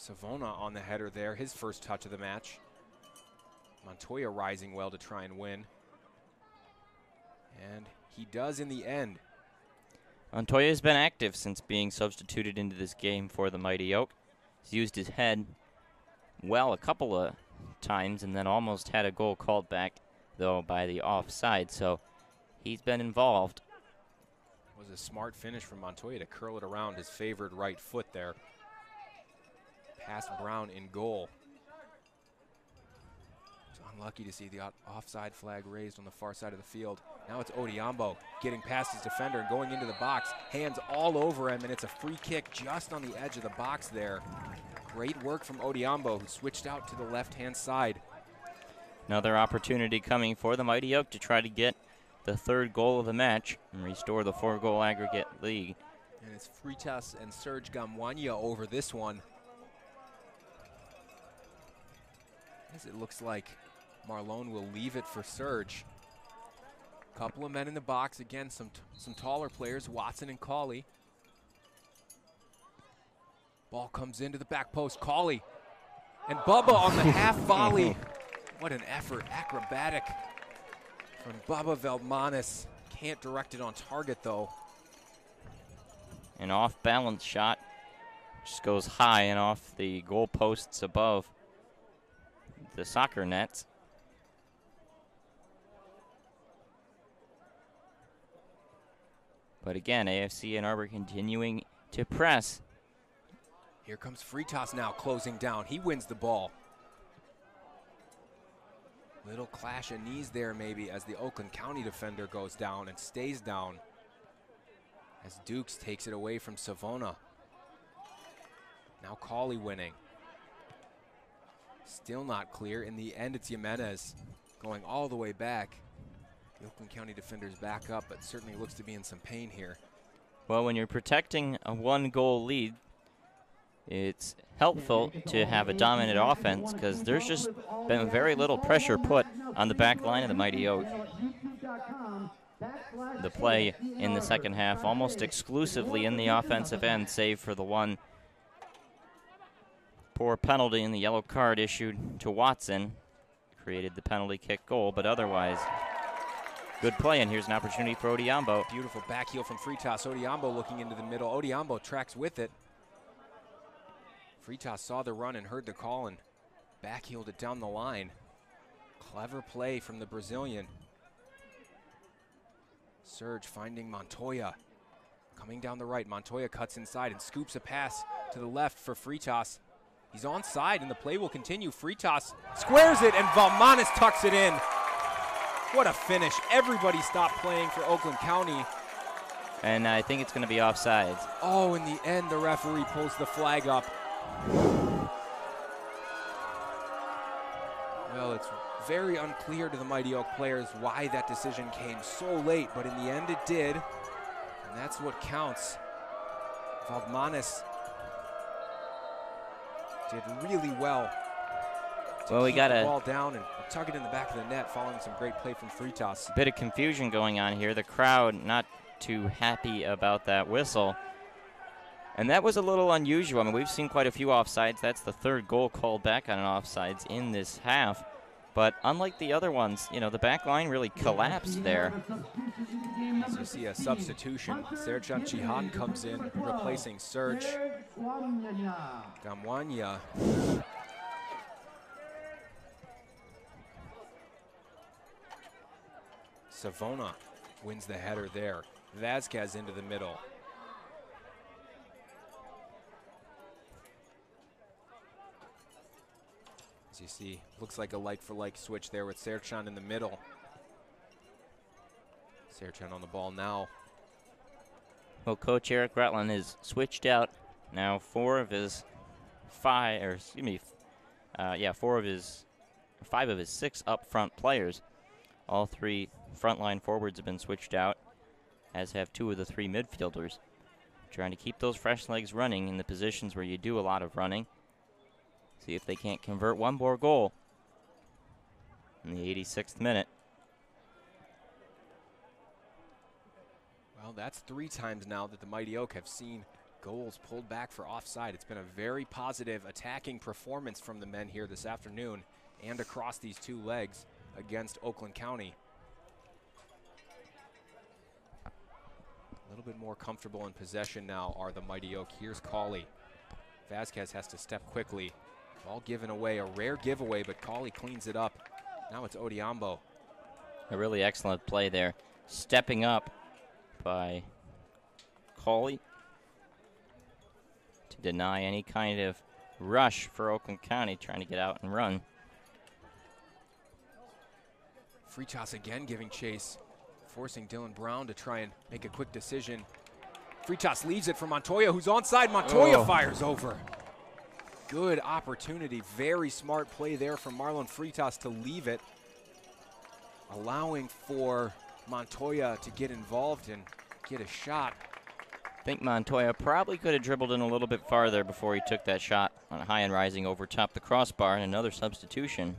[SPEAKER 1] Savona on the header there, his first touch of the match. Montoya rising well to try and win. And he does in the end.
[SPEAKER 2] Montoya has been active since being substituted into this game for the Mighty Oak. He's used his head well a couple of times and then almost had a goal called back, though, by the offside. So he's been involved.
[SPEAKER 1] It was a smart finish from Montoya to curl it around his favored right foot there. Past Brown in goal. It's unlucky to see the offside flag raised on the far side of the field. Now it's Odiambo getting past his defender and going into the box. Hands all over him, and it's a free kick just on the edge of the box there. Great work from Odiambo, who switched out to the left-hand side.
[SPEAKER 2] Another opportunity coming for the Mighty Oak to try to get the third goal of the match and restore the 4-goal aggregate lead.
[SPEAKER 1] And it's Freitas and Serge Gamwanya over this one. As it looks like Marlone will leave it for Serge. Couple of men in the box. Again, some taller players, Watson and Cawley. Ball comes into the back post. Cawley and Bubba on the half volley. What an effort, acrobatic from Bubba Veldmanis. Can't direct it on target though.
[SPEAKER 2] An off-balance shot just goes high and off the goal posts above the soccer nets. But again, AFC and Arbor continuing to press.
[SPEAKER 1] Here comes Freitas now closing down. He wins the ball. Little clash of knees there maybe as the Oakland County defender goes down and stays down. As Dukes takes it away from Savona. Now Cawley winning. Still not clear. In the end, it's Jimenez going all the way back. The Oakland County defender's back up, but certainly looks to be in some pain here.
[SPEAKER 2] Well, when you're protecting a 1-goal lead, it's helpful to have a dominant offense because there's just been very little pressure put on the back line of the Mighty Oak. The play in the second half almost exclusively in the offensive end, save for the one poor penalty and the yellow card issued to Watson. Created the penalty kick goal, but otherwise good play, and here's an opportunity for Odiambo.
[SPEAKER 1] Beautiful back heel from Freitas. Odiambo looking into the middle. Odiambo tracks with it. Freitas saw the run and heard the call and backheeled it down the line. Clever play from the Brazilian. Serge finding Montoya. Coming down the right, Montoya cuts inside and scoops a pass to the left for Freitas. He's onside and the play will continue. Freitas squares it and Veldmanis tucks it in. What a finish. Everybody stopped playing for Oakland County.
[SPEAKER 2] And I think it's going to be offsides.
[SPEAKER 1] Oh, in the end, the referee pulls the flag up. Well, it's very unclear to the Mighty Oak players why that decision came so late, but in the end it did, and that's what counts. Veldmanis did really well to keep the ball down and tuck it in the back of the net following some great play from Freitas.
[SPEAKER 2] Bit of confusion going on here. The crowd not too happy about that whistle. And that was a little unusual. I mean, we've seen quite a few offsides. That's the third goal called back on an offsides in this half. But unlike the other ones, you know, the back line really collapsed there.
[SPEAKER 1] As you see a substitution, Serjan Chihan comes in, replacing Serge Gamwanya. Savona wins the header there. Vasquez into the middle. As you see, looks like a like-for-like switch there with Serchan in the middle. Serchan on the ball now.
[SPEAKER 2] Well, Coach Eric Rutland has switched out now 5 of his 6 up front players. All 3 frontline forwards have been switched out, as have 2 of the 3 midfielders. Trying to keep those fresh legs running in the positions where you do a lot of running. See if they can't convert one more goal in the 86th minute.
[SPEAKER 1] Well, that's 3 times now that the Mighty Oak have seen Goals pulled back for offside. It's been a very positive attacking performance from the men here this afternoon and across these two legs against Oakland County. A little bit more comfortable in possession now are the Mighty Oak. Here's Cauley. Vasquez has to step quickly. Ball given away, a rare giveaway, but Cauley cleans it up. Now it's Odiambo.
[SPEAKER 2] A really excellent play there. Stepping up by Cauley to deny any kind of rush for Oakland County trying to get out and run.
[SPEAKER 1] Freitas again giving chase, forcing Dylan Brown to try and make a quick decision. Freitas leaves it for Montoya, who's onside. Montoya fires over. Good opportunity. Very smart play there from Marlon Freitas to leave it, allowing for Montoya to get involved and get a shot.
[SPEAKER 2] I think Montoya probably could have dribbled in a little bit farther before he took that shot on high and rising over top the crossbar, and another substitution.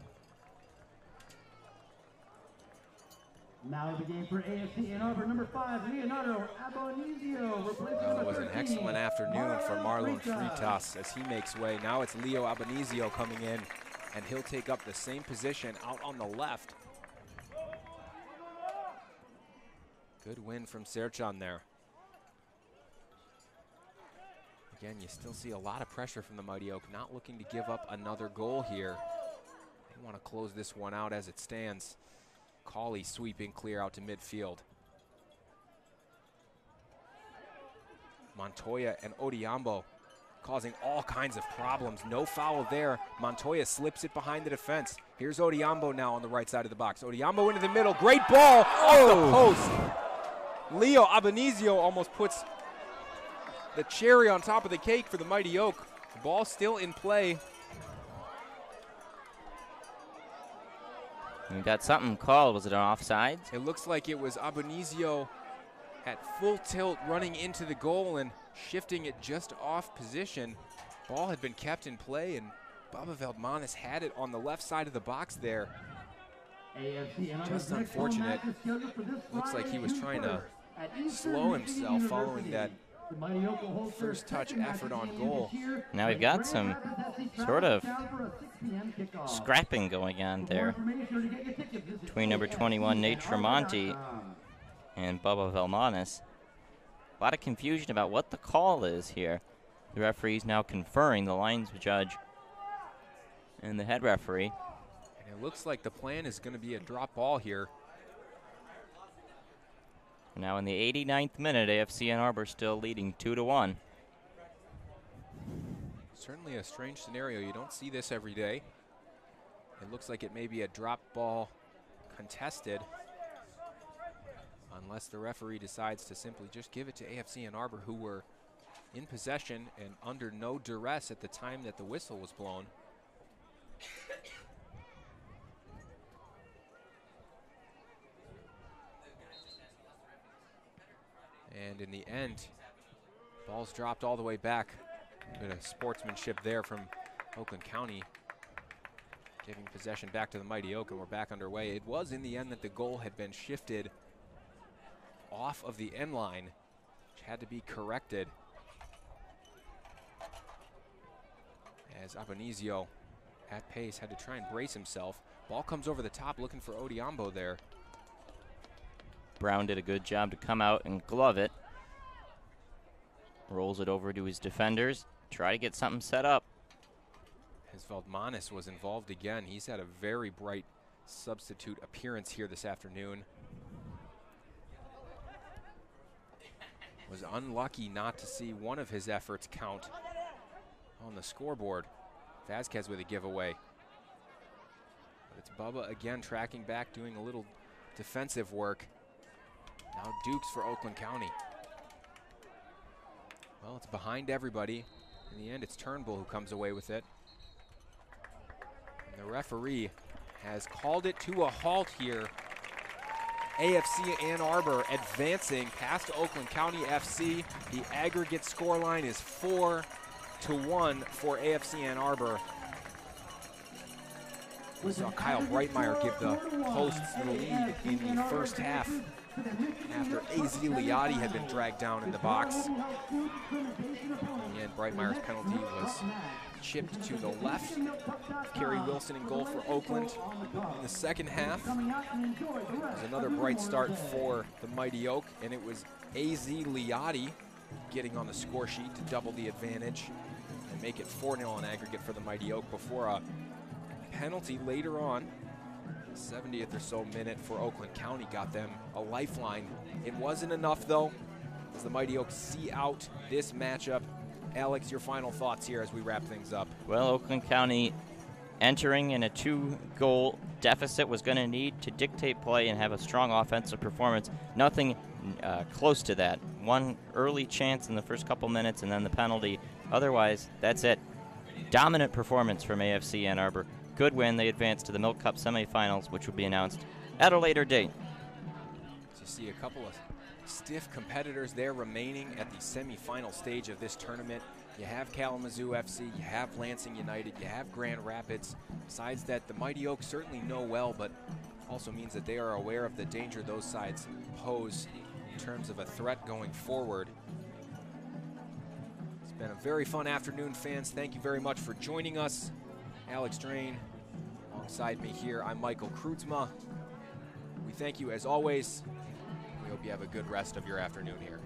[SPEAKER 3] Now the game for AFC Ann Arbor, number 5, Leonardo Abanizio.
[SPEAKER 1] Well, it was an excellent afternoon for Marlon Freitas as he makes way. Now it's Leo Abanizio coming in, and he'll take up the same position out on the left. Good win from Serchan there. Again, you still see a lot of pressure from the Mighty Oak, not looking to give up another goal here. They want to close this one out as it stands. Cauley sweeping clear out to midfield. Montoya and Odiambo causing all kinds of problems. No foul there. Montoya slips it behind the defense. Here's Odiambo now on the right side of the box. Odiambo into the middle. Great ball off the post. Leo Abanizio almost puts the cherry on top of the cake for the Mighty Oak. The ball still in play.
[SPEAKER 2] We got something called. Was it an offside?
[SPEAKER 1] It looks like it was Abanizio at full tilt running into the goal and shifting it just off position. Ball had been kept in play, and Bubba Veldmanis had it on the left side of the box there. Just unfortunate. Looks like he was trying to slow himself following that first touch effort on goal.
[SPEAKER 2] Now we've got some sort of scrapping going on there between number 21, Nate Tremonti, and Bubba Veldmanis. A lot of confusion about what the call is here. The referee's now conferring, the lines judge and the head referee.
[SPEAKER 1] And it looks like the plan is going to be a drop ball here.
[SPEAKER 2] Now in the 89th minute, AFC Ann Arbor still leading 2-1.
[SPEAKER 1] Certainly a strange scenario. You don't see this every day. It looks like it may be a drop ball contested, unless the referee decides to simply just give it to AFC Ann Arbor, who were in possession and under no duress at the time that the whistle was blown. And in the end, ball's dropped all the way back. A bit of sportsmanship there from Oakland County, giving possession back to the Mighty Oak, and we're back underway. It was in the end that the goal had been shifted off of the end line, which had to be corrected, as Abanizio at pace had to try and brace himself. Ball comes over the top, looking for Odiambo there.
[SPEAKER 2] Brown did a good job to come out and glove it. Rolls it over to his defenders. Try to get something set up.
[SPEAKER 1] As Veldmanis was involved again. He's had a very bright substitute appearance here this afternoon. Was unlucky not to see one of his efforts count on the scoreboard. Vasquez with a giveaway. But it's Bubba again tracking back, doing a little defensive work. Now Dukes for Oakland County. Well, it's behind everybody. In the end, it's Turnbull who comes away with it. And the referee has called it to a halt here. AFC Ann Arbor advancing past Oakland County FC. The aggregate scoreline is 4-1 for AFC Ann Arbor. We saw Kyle Breitmeyer give the hosts the lead in the first half after AZ Liotti had been dragged down in the box. And Breitmeyer's penalty was chipped to the left. Kerry Wilson in goal for Oakland. In the second half, it was another bright start for the Mighty Oak, and it was AZ Liotti getting on the score sheet to double the advantage and make it 4-0 in aggregate for the Mighty Oak before a penalty later on. 70th or so minute for Oakland County got them a lifeline. It wasn't enough though, as the Mighty Oaks see out this matchup. Alex, your final thoughts here as we wrap things up.
[SPEAKER 2] Well, Oakland County entering in a 2-goal deficit was going to need to dictate play and have a strong offensive performance. Nothing close to that. One early chance in the first couple minutes and then the penalty. Otherwise, that's it. Dominant performance from AFC Ann Arbor. Good win. They advanced to the Milk Cup semifinals, which will be announced at a later date.
[SPEAKER 1] So you see a couple of stiff competitors there remaining at the semifinal stage of this tournament. You have Kalamazoo FC, you have Lansing United, you have Grand Rapids. Sides that the Mighty Oaks certainly know well, but also means that they are aware of the danger those sides pose in terms of a threat going forward. It's been a very fun afternoon, fans. Thank you very much for joining us. Alex Drain alongside me here. I'm Michael Kreutzma. We thank you as always. We hope you have a good rest of your afternoon here.